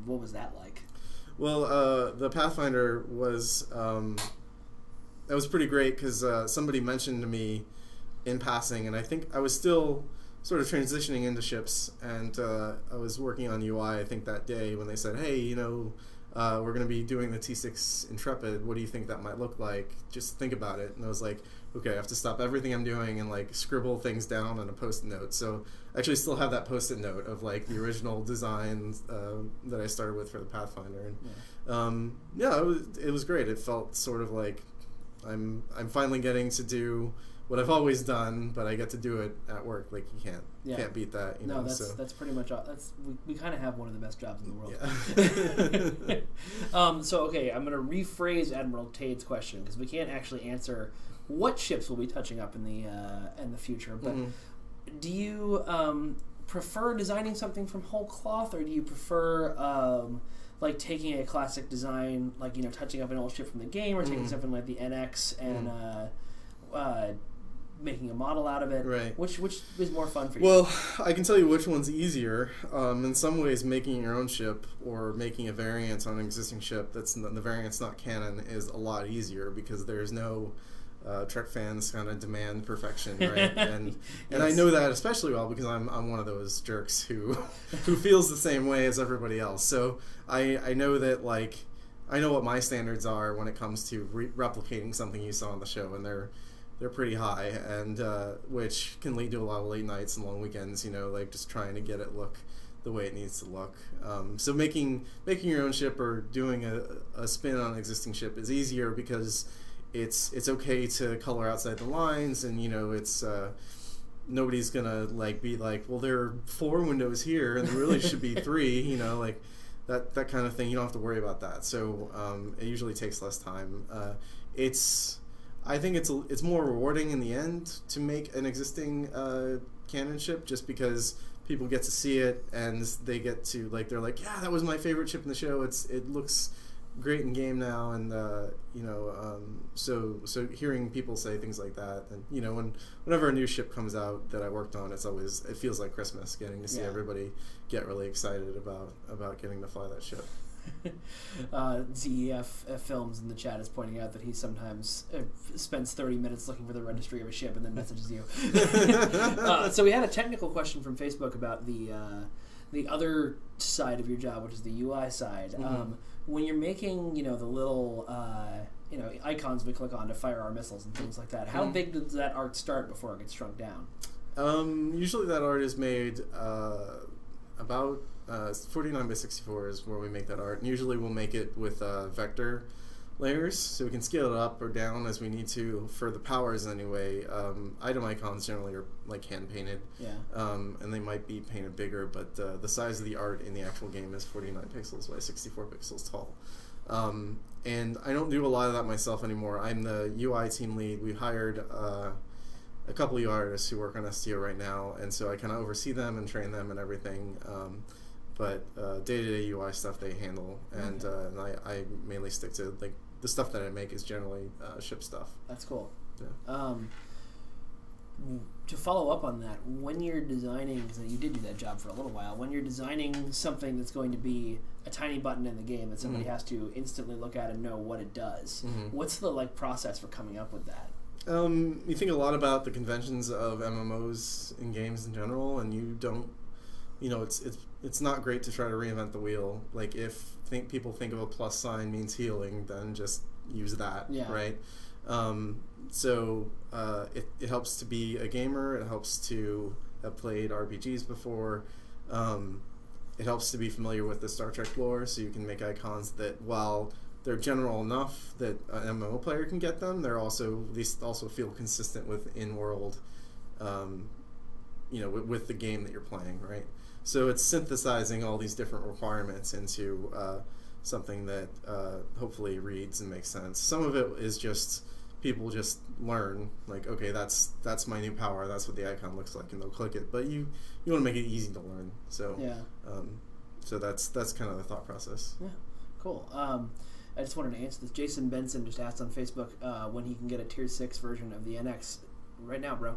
what was that like? Well, the Pathfinder was that was pretty great because somebody mentioned to me in passing, and I think I was still sort of transitioning into ships, and I was working on UI, I think, that day when they said, hey, we're going to be doing the T6 Intrepid. What do you think that might look like? Just think about it. And I was like, okay, I have to stop everything I'm doing and like scribble things down on a post-it note. So I actually still have that post-it note of like the original designs that I started with for the Pathfinder. And it was great. It felt sort of like I'm finally getting to do what I've always done, but I get to do it at work. Like you can't beat that. No, that's pretty much all. We kind of have one of the best jobs in the world. Yeah. So okay, I'm going to rephrase Admiral Tade's question because we can't actually answer what ships we'll be touching up in the future. But do you prefer designing something from whole cloth, or do you prefer like taking a classic design, like touching up an old ship from the game, or taking something like the NX and making a model out of it? Right. Which is more fun for you? Well, I can tell you which one's easier. In some ways, making your own ship or making a variant on an existing ship the variant's not canon is a lot easier because there's no Trek fans kind of demand perfection, right? And I know that especially well because I'm one of those jerks who feels the same way as everybody else. So I know that I know what my standards are when it comes to replicating something you saw on the show, and they're pretty high, and which can lead to a lot of late nights and long weekends, like just trying to get it look the way it needs to look. So making your own ship or doing a spin on an existing ship is easier because it's okay to color outside the lines, and it's nobody's gonna be like, well, there are 4 windows here and there really should be 3, like that kind of thing. You don't have to worry about that. So it usually takes less time. I think it's more rewarding in the end to make an existing canon ship, just because people get to see it and they get to they're like, yeah, that was my favorite ship in the show. It looks great in game now, and so hearing people say things like that, and whenever a new ship comes out that I worked on, it feels like Christmas, getting to see everybody get really excited about getting to fly that ship. ZEF Films in the chat is pointing out that he sometimes spends 30 minutes looking for the registry of a ship and then messages you. So we had a technical question from Facebook about the other side of your job, which is the UI side. When you're making the little icons we click on to fire our missiles and things like that, how big does that art start before it gets shrunk down? Usually that art is made about 49 by 64 is where we make that art, and usually we'll make it with vector layers, so we can scale it up or down as we need to for the powers anyway. Item icons generally are hand painted, and they might be painted bigger, but the size of the art in the actual game is 49 pixels by 64 pixels tall. And I don't do a lot of that myself anymore. I'm the UI team lead. We hired a couple UI artists who work on STO right now, and so I kind of oversee them and train them and everything. But day-to-day UI stuff they handle, and I mainly stick to like the stuff that I make is generally ship stuff. That's cool. Yeah. To follow up on that, when you're designing, because you did do that job for a little while, when you're designing something that's going to be a tiny button in the game that somebody has to instantly look at and know what it does, what's the process for coming up with that? You think a lot about the conventions of MMOs in games in general, and you don't, it's not great to try to reinvent the wheel. Like if people think of a plus sign means healing, then just use that, right? So it helps to be a gamer. It helps to have played RPGs before. It helps to be familiar with the Star Trek lore, so you can make icons that, while they're general enough that an MMO player can get them, these also feel consistent with in-world, with the game that you're playing, right? So it's synthesizing all these different requirements into something that hopefully reads and makes sense. Some of it is just people just learn, like, okay, that's my new power, that's what the icon looks like, and they'll click it. But you want to make it easy to learn. So so that's kind of the thought process. Yeah, cool. I just wanted to answer this. Jason Benson just asked on Facebook when he can get a Tier 6 version of the NX right now, bro.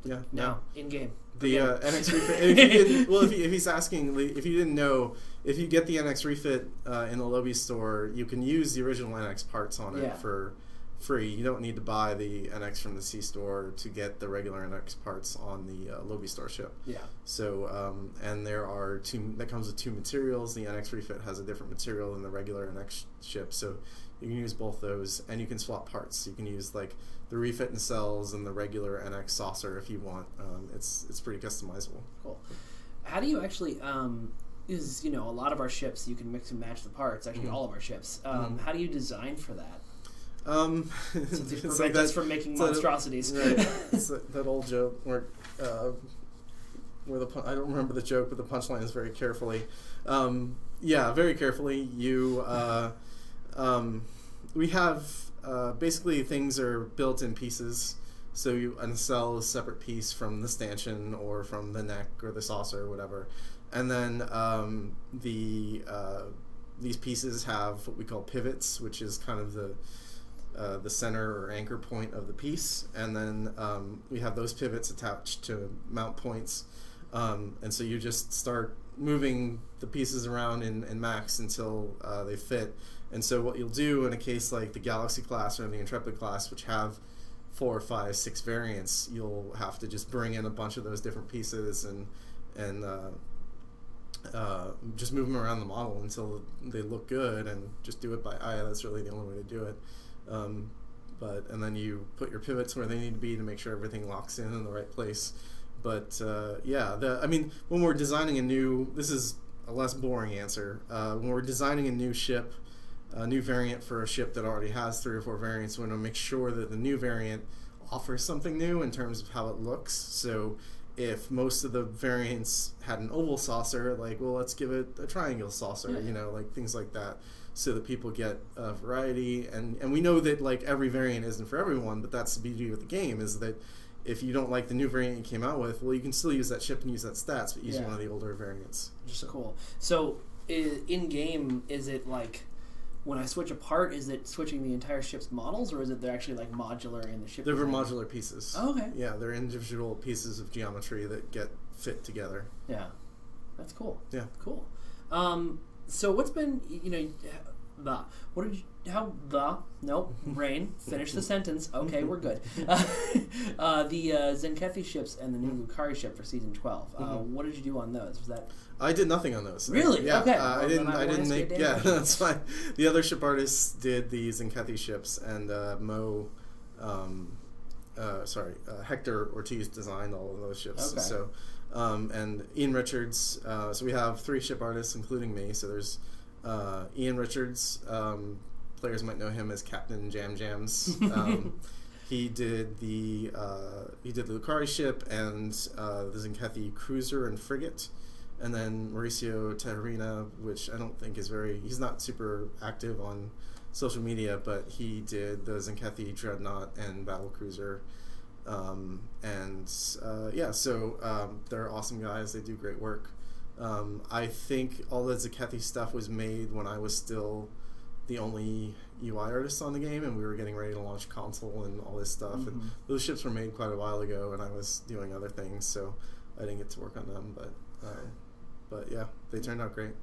Yeah, now in game. The NX refit. If he's asking, if you didn't know, if you get the NX refit in the Lobby store, you can use the original NX parts on it for free. You don't need to buy the NX from the C store to get the regular NX parts on the Lobby store ship. Yeah. So and there are that comes with two materials. The NX refit has a different material than the regular NX ship, so you can use both those, and you can swap parts. You can use like the refit nacelles and the regular NX saucer if you want. It's pretty customizable. Cool. How do you actually a lot of our ships you can mix and match the parts. Actually, all of our ships. How do you design for that? Since it prevents us from making monstrosities. It's that old joke where I don't remember the joke, but the punchline is very carefully. Very carefully. We have basically things are built in pieces. So a nacelle is a separate piece from the stanchion or from the neck or the saucer or whatever, and then these pieces have what we call pivots, which is kind of the center or anchor point of the piece, and then we have those pivots attached to mount points, and so you just start moving the pieces around in Max until they fit. And so what you'll do in a case like the Galaxy class or the Intrepid class, which have 4, 5, 6 variants, you'll have to just bring in a bunch of those different pieces and just move them around the model until they look good, and just do it by eye. That's really the only way to do it. And then you put your pivots where they need to be to make sure everything locks in the right place. But when we're designing this is a less boring answer. When we're designing a new ship, a new variant for a ship that already has 3 or 4 variants, we want to make sure that the new variant offers something new in terms of how it looks. So if most of the variants had an oval saucer, let's give it a triangle saucer, things like that, so that people get a variety. And we know that every variant isn't for everyone, but that's the beauty of the game, is that if you don't like the new variant you came out with, well, you can still use that ship and use that stats, but use one of the older variants. Just cool. So in game, is it when I switch a part, is it switching the entire ship's models, or is it they're actually modular in the ship? They're modular pieces. Oh, okay. Yeah, they're individual pieces of geometry that get fit together. Yeah, that's cool. Yeah, cool. So what's been Rain, finish the sentence. Okay, we're good. The Zenkethi ships and the new Lucari ship for season 12. What did you do on those? Was that? I did nothing on those. Really? Yeah. Okay. I didn't make. Yeah, that's fine. The other ship artists did the Zenkethi ships, and Hector Ortiz designed all of those ships. Okay. So, and Ian Richards. So we have 3 ship artists, including me. So there's Ian Richards. Players might know him as Captain Jam Jams. He did the Lucari ship and the Zenkethi cruiser and frigate, and then Mauricio Tejerina, which I don't think is he's not super active on social media, but he did the Zenkethi Dreadnought and Battlecruiser. They're awesome guys. They do great work. I think all the Zenkethi stuff was made when I was still the only UI artist on the game, and we were getting ready to launch console and all this stuff. And those ships were made quite a while ago, and I was doing other things, so I didn't get to work on them. But yeah, they turned out great.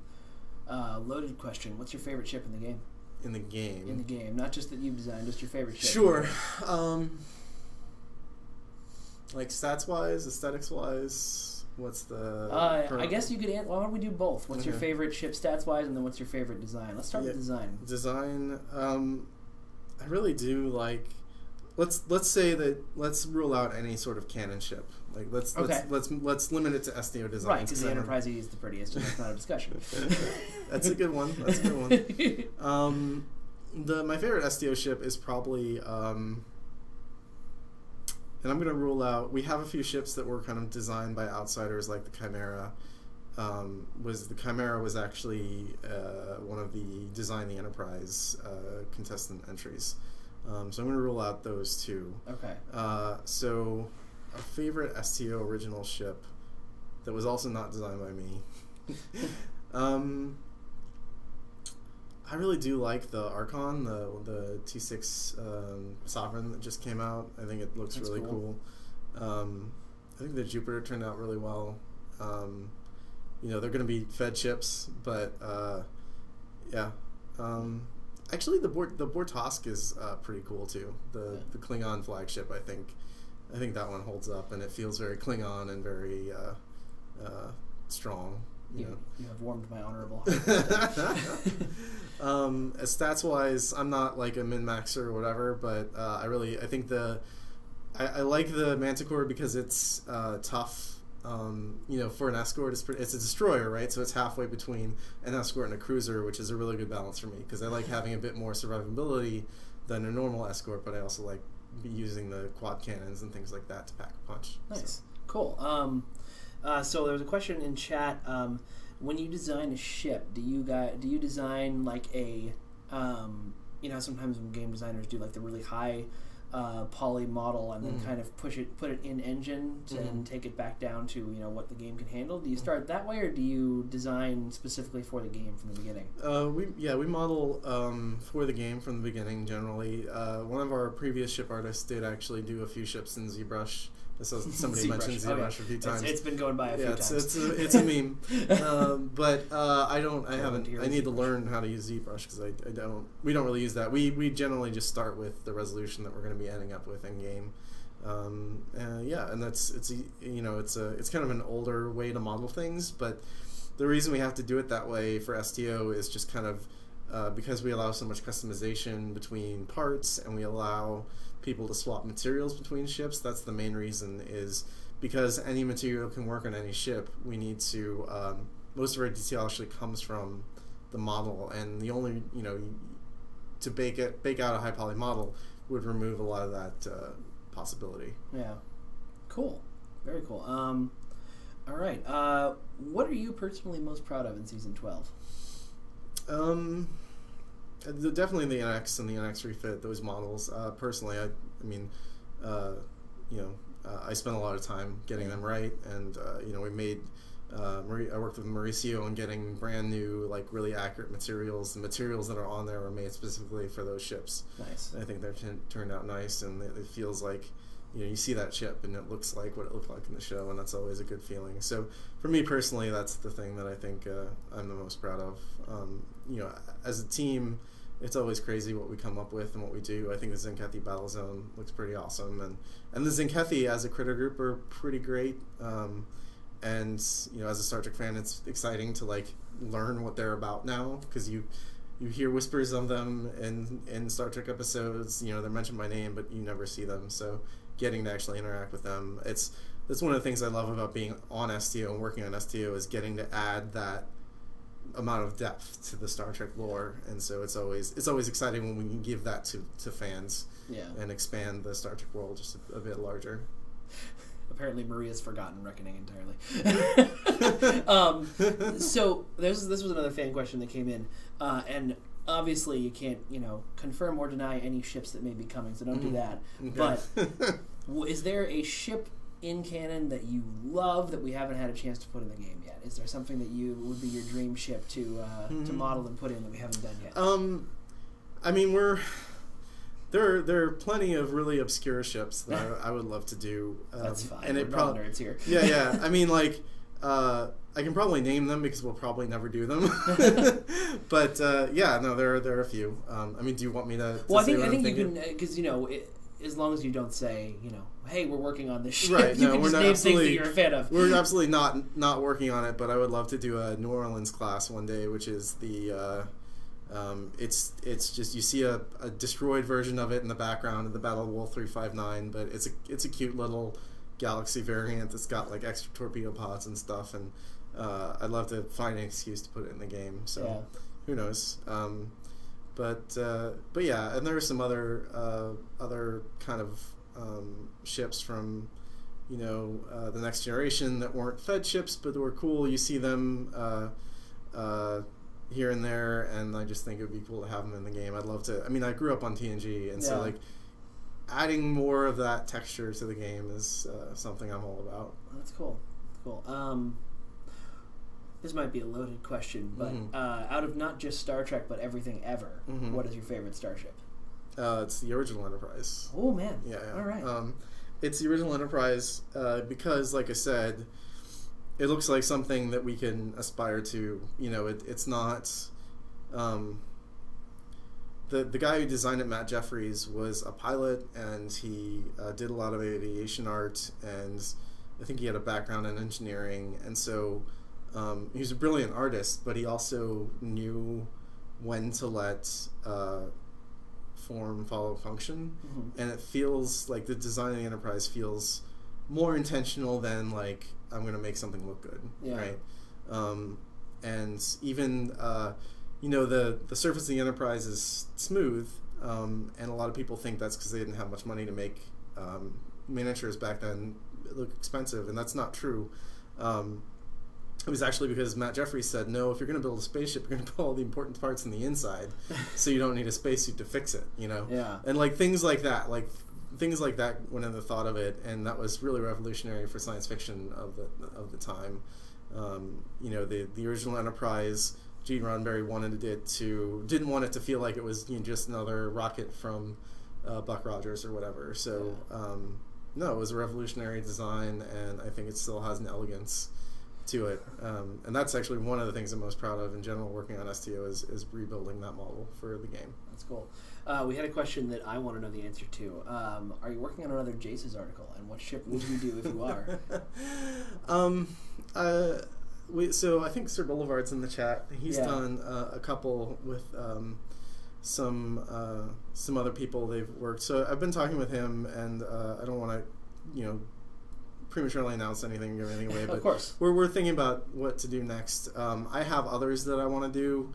Loaded question: what's your favorite ship in the game? In the game. In the game, not just that you've designed, just your favorite ship. Sure. Like stats wise, aesthetics wise, what's the? I guess you could. Why don't we do both? What's your favorite ship stats wise, and then what's your favorite design? Let's start with design. Design. I really do like. Let's say that. Let's rule out any sort of cannon ship. Like let's limit it to STO design. Right, because the Enterprise E is the prettiest, and that's not a discussion. That's a good one. That's a good one. My favorite STO ship is probably. And I'm going to rule out. We have a few ships that were kind of designed by outsiders, like the Chimera. The Chimera was actually one of the Design the Enterprise contestant entries. So I'm going to rule out those two. Okay. So a favorite STO original ship that was also not designed by me. I really do like the Archon, the T6 Sovereign that just came out. I think it looks really cool. I think the Jupiter turned out really well. They're going to be fed ships, but yeah. Actually, the Bortosk is pretty cool too. The Klingon flagship, I think that one holds up, and it feels very Klingon and very strong. You have warmed my honorable heart. Stats wise, I'm not like a min-maxer or whatever, but I think I like the Manticore because it's tough. For an escort, it's a destroyer, right? So it's halfway between an escort and a cruiser, which is a really good balance for me because I like having a bit more survivability than a normal escort, but I also like using the quad cannons and things like that to pack a punch. Nice, so. Cool. So there was a question in chat. When you design a ship, do you design like a sometimes when game designers do like the really high poly model and then kind of put it in engine and take it back down to what the game can handle? Do you start that way, or do you design specifically for the game from the beginning? We model for the game from the beginning generally. One of our previous ship artists did actually do a few ships in ZBrush. So somebody mentioned ZBrush a few times. It's been going by a few times. It's a meme. But I need to learn how to use ZBrush because we don't really use that. We generally just start with the resolution that we're going to be ending up with in game. And it's kind of an older way to model things, but the reason we have to do it that way for STO is just kind of because we allow so much customization between parts and we allow people to swap materials between ships. That's the main reason, is because any material can work on any ship. We need to most of our detail actually comes from the model, and the only to bake out a high poly model would remove a lot of that possibility. Yeah, cool, very cool. All right, what are you personally most proud of in season 12? Definitely the NX and the NX refit, those models. Personally, I spent a lot of time getting them right, and we made. I worked with Mauricio on getting brand new, like really accurate materials. The materials that are on there were made specifically for those ships. Nice. And I think they're turned out nice, and it feels like you see that ship and it looks like what it looked like in the show, and that's always a good feeling. So for me personally, that's the thing that I think I'm the most proud of. As a team, it's always crazy what we come up with and what we do. I think the Zenkethi Battle Zone looks pretty awesome, and the Zenkethi as a critter group are pretty great. And as a Star Trek fan, it's exciting to like learn what they're about now, because you hear whispers of them in Star Trek episodes. They're mentioned by name, but you never see them. So getting to actually interact with them, that's one of the things I love about being on STO and working on STO, is getting to add that amount of depth to the Star Trek lore. And so it's always exciting when we can give that to fans, and expand the Star Trek world just a bit larger. apparently Maria's forgotten Reckoning entirely. So this was another fan question that came in, and obviously you can't confirm or deny any ships that may be coming, so don't do that. Okay. But is there a ship in canon that you love that we haven't had a chance to put in the game yet? Is there something that would be your dream ship to model and put in that we haven't done yet? I mean, there are plenty of really obscure ships that I would love to do. That's fine. And we're it not nerds here. Yeah. I mean, like, I can probably name them because we'll probably never do them. But yeah, no, there are a few. I mean, do you want me to? Well, I think you can, because as long as you don't say, hey, we're working on this ship. Right. You No, can we're just not name things that you're a fan of. We're absolutely not working on it, but I would love to do a New Orleans class one day, which is the. It's just you see a destroyed version of it in the background of the Battle of Wolf 359, but it's a cute little Galaxy variant that's got like extra torpedo pods and stuff, and I'd love to find an excuse to put it in the game. So Yeah. Who knows? But yeah, and there are some other kind of ships from the next generation that weren't Fed ships, but they were cool. You see them here and there, and I just think it would be cool to have them in the game. I'd love to. I mean, I grew up on TNG, and so like adding more of that texture to the game is something I'm all about. That's cool. This might be a loaded question, but out of not just Star Trek but everything ever, what is your favorite starship? It's the original Enterprise. Oh man! Yeah. All right. It's the original Enterprise because, like I said, it looks like something that we can aspire to. It's not. The guy who designed it, Matt Jeffries, was a pilot, and he did a lot of aviation art, and I think he had a background in engineering, and so he was a brilliant artist, but he also knew when to let form follow function, and it feels like the design of the Enterprise feels more intentional than like I'm going to make something look good, right? And even the surface of the Enterprise is smooth, and a lot of people think that's because they didn't have much money to make miniatures back then look expensive, and that's not true. It was actually because Matt Jeffries said, no, if you're going to build a spaceship, you're going to put all the important parts in the inside, so you don't need a spacesuit to fix it, Yeah. And like things like that went in the thought of it, and that was really revolutionary for science fiction of the time. The original Enterprise, Gene Roddenberry didn't want it to feel like it was just another rocket from Buck Rogers or whatever. So no, it was a revolutionary design, and I think it still has an elegance to it, and that's actually one of the things I'm most proud of in general working on STO is rebuilding that model for the game. That's cool. We had a question that I want to know the answer to. Are you working on another Jace's article, and what ship would you do if you are? So I think Sir Boulevard's in the chat. He's done a couple with some other people they've worked. So I've been talking with him, and I don't want to prematurely announce anything or give anything away, but of course. We're thinking about what to do next. I have others that I want to do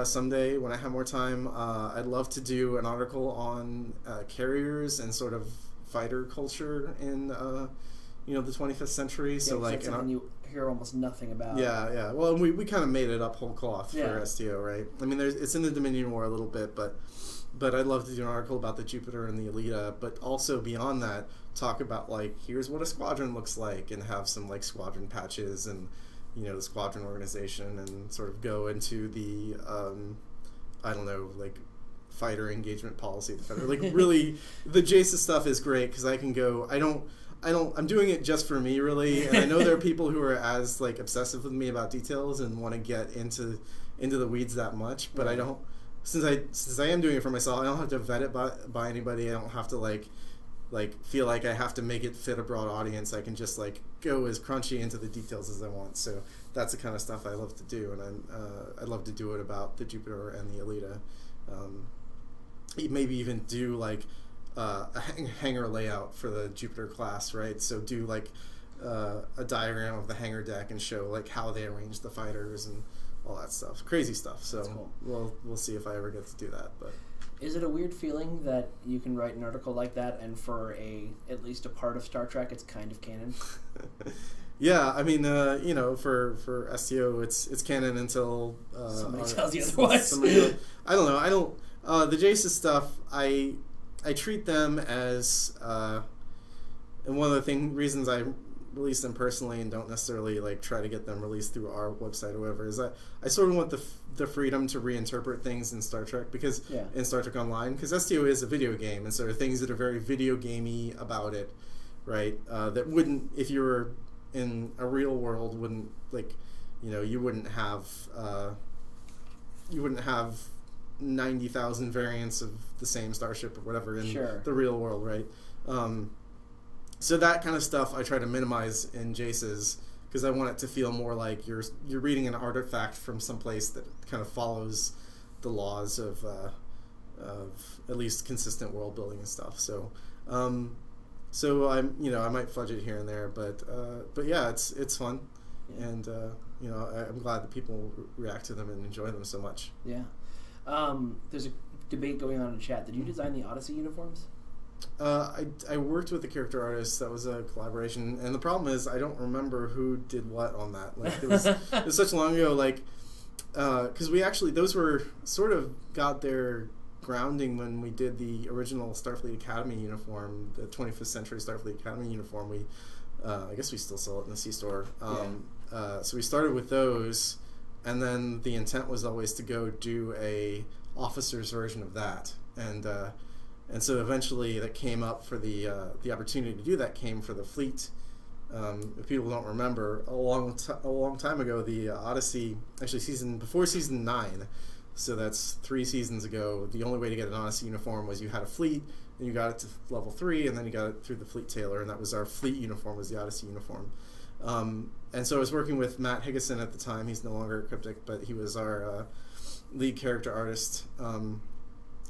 someday when I have more time. I'd love to do an article on carriers and sort of fighter culture in the 25th century. Yeah, so like, something you hear almost nothing about. Yeah. Well, we kind of made it up whole cloth for STO, right? I mean, it's in the Dominion War a little bit, but I'd love to do an article about the Jupiter and the Alita, but also beyond that, talk about like here's what a squadron looks like, and have some like squadron patches and the squadron organization, and sort of go into the I don't know, like fighter engagement policy of the Federal. Like really, the JASA stuff is great because I can go. I'm doing it just for me, really, and I know there are people who are as like obsessive with me about details and want to get into the weeds that much, but I don't. Since I am doing it for myself, I don't have to vet it by anybody. I don't have to like feel like I have to make it fit a broad audience. I can just like go as crunchy into the details as I want. So that's the kind of stuff I love to do, and I'd love to do it about the Jupiter and the Alita. Maybe even do like a hangar layout for the Jupiter class, right? So do like a diagram of the hangar deck and show like how they arrange the fighters and all that stuff, crazy stuff. So cool. we'll see if I ever get to do that. But Is it a weird feeling that you can write an article like that, and for at least a part of Star Trek, it's kind of canon? Yeah, I mean, you know, for STO, it's canon until somebody tells you otherwise. I don't know. I don't. The Jace's stuff, I treat them as, and one of the reasons I release them personally and don't necessarily like try to get them released through our website or whatever is that I sort of want the freedom to reinterpret things in Star Trek because in Star Trek Online, because STO is a video game, and so there are things that are very video gamey about it, right? That wouldn't, if you were in a real world, wouldn't, like, you know, you wouldn't have 90,000 variants of the same starship or whatever in the real world, right? So that kind of stuff I try to minimize in Jace's because I want it to feel more like you're reading an artifact from someplace that kind of follows the laws of at least consistent world building and stuff. So so I might fudge it here and there, but yeah, it's fun, and you know, I'm glad that people react to them and enjoy them so much. Yeah. There's a debate going on in chat. Did you design the Odyssey uniforms? I worked with a character artist. That was a collaboration, and the problem is I don't remember who did what on that. Like it was such long ago. Like because we actually, those were sort of got their grounding when we did the original Starfleet Academy uniform, the 25th Century Starfleet Academy uniform. We I guess we still sell it in the C-store. So we started with those, and then the intent was always to go do a officer's version of that, and so eventually that came up for the opportunity to do that came for the fleet. If people don't remember, a long time ago, the Odyssey, actually before season 9, so that's 3 seasons ago, the only way to get an Odyssey uniform was you had a fleet, then you got it to level 3, and then you got it through the fleet tailor, and that was our fleet uniform, was the Odyssey uniform. And so I was working with Matt Higgison at the time. He's no longer at Cryptic, but he was our lead character artist. And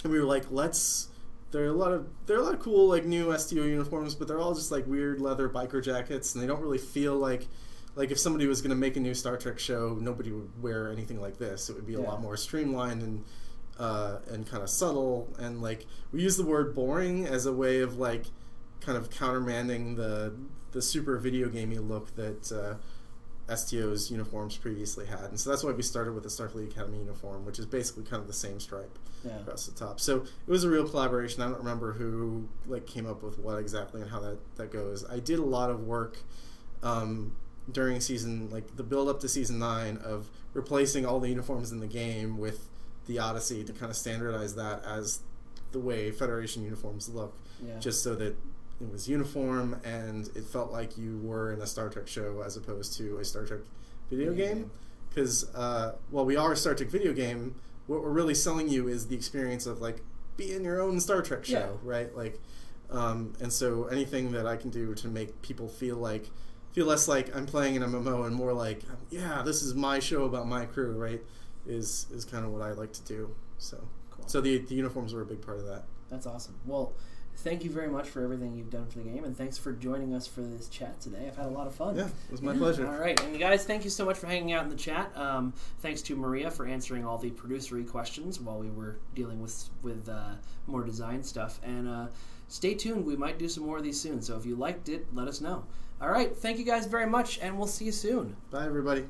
we were like, there are a lot of cool like new STO uniforms, but they're all just like weird leather biker jackets, and they don't really feel like if somebody was going to make a new Star Trek show, nobody would wear anything like this. It would be a lot more streamlined and kind of subtle, and like we use the word boring as a way of like kind of countermanding the super video gamey look that STO's uniforms previously had, and so that's why we started with the Starfleet Academy uniform, which is basically kind of the same stripe across the top. So it was a real collaboration. I don't remember who like came up with what exactly and how that goes. I did a lot of work during the build up to season 9 of replacing all the uniforms in the game with the Odyssey to kind of standardize that as the way Federation uniforms look, just so that it was uniform and it felt like you were in a Star Trek show as opposed to a Star Trek video game. Because while we are a Star Trek video game, what we're really selling you is the experience of like being your own Star Trek show, right? Like, and so anything that I can do to make people feel less like I'm playing an MMO and more like, yeah, this is my show about my crew, right? Is kind of what I like to do. So, so the uniforms were a big part of that. That's awesome. Well, thank you very much for everything you've done for the game, and thanks for joining us for this chat today. I've had a lot of fun. Yeah, it was my pleasure. All right, and you guys, thank you so much for hanging out in the chat. Thanks to Maria for answering all the producery questions while we were dealing with more design stuff. And stay tuned. We might do some more of these soon, so if you liked it, let us know. All right, thank you guys very much, and we'll see you soon. Bye, everybody.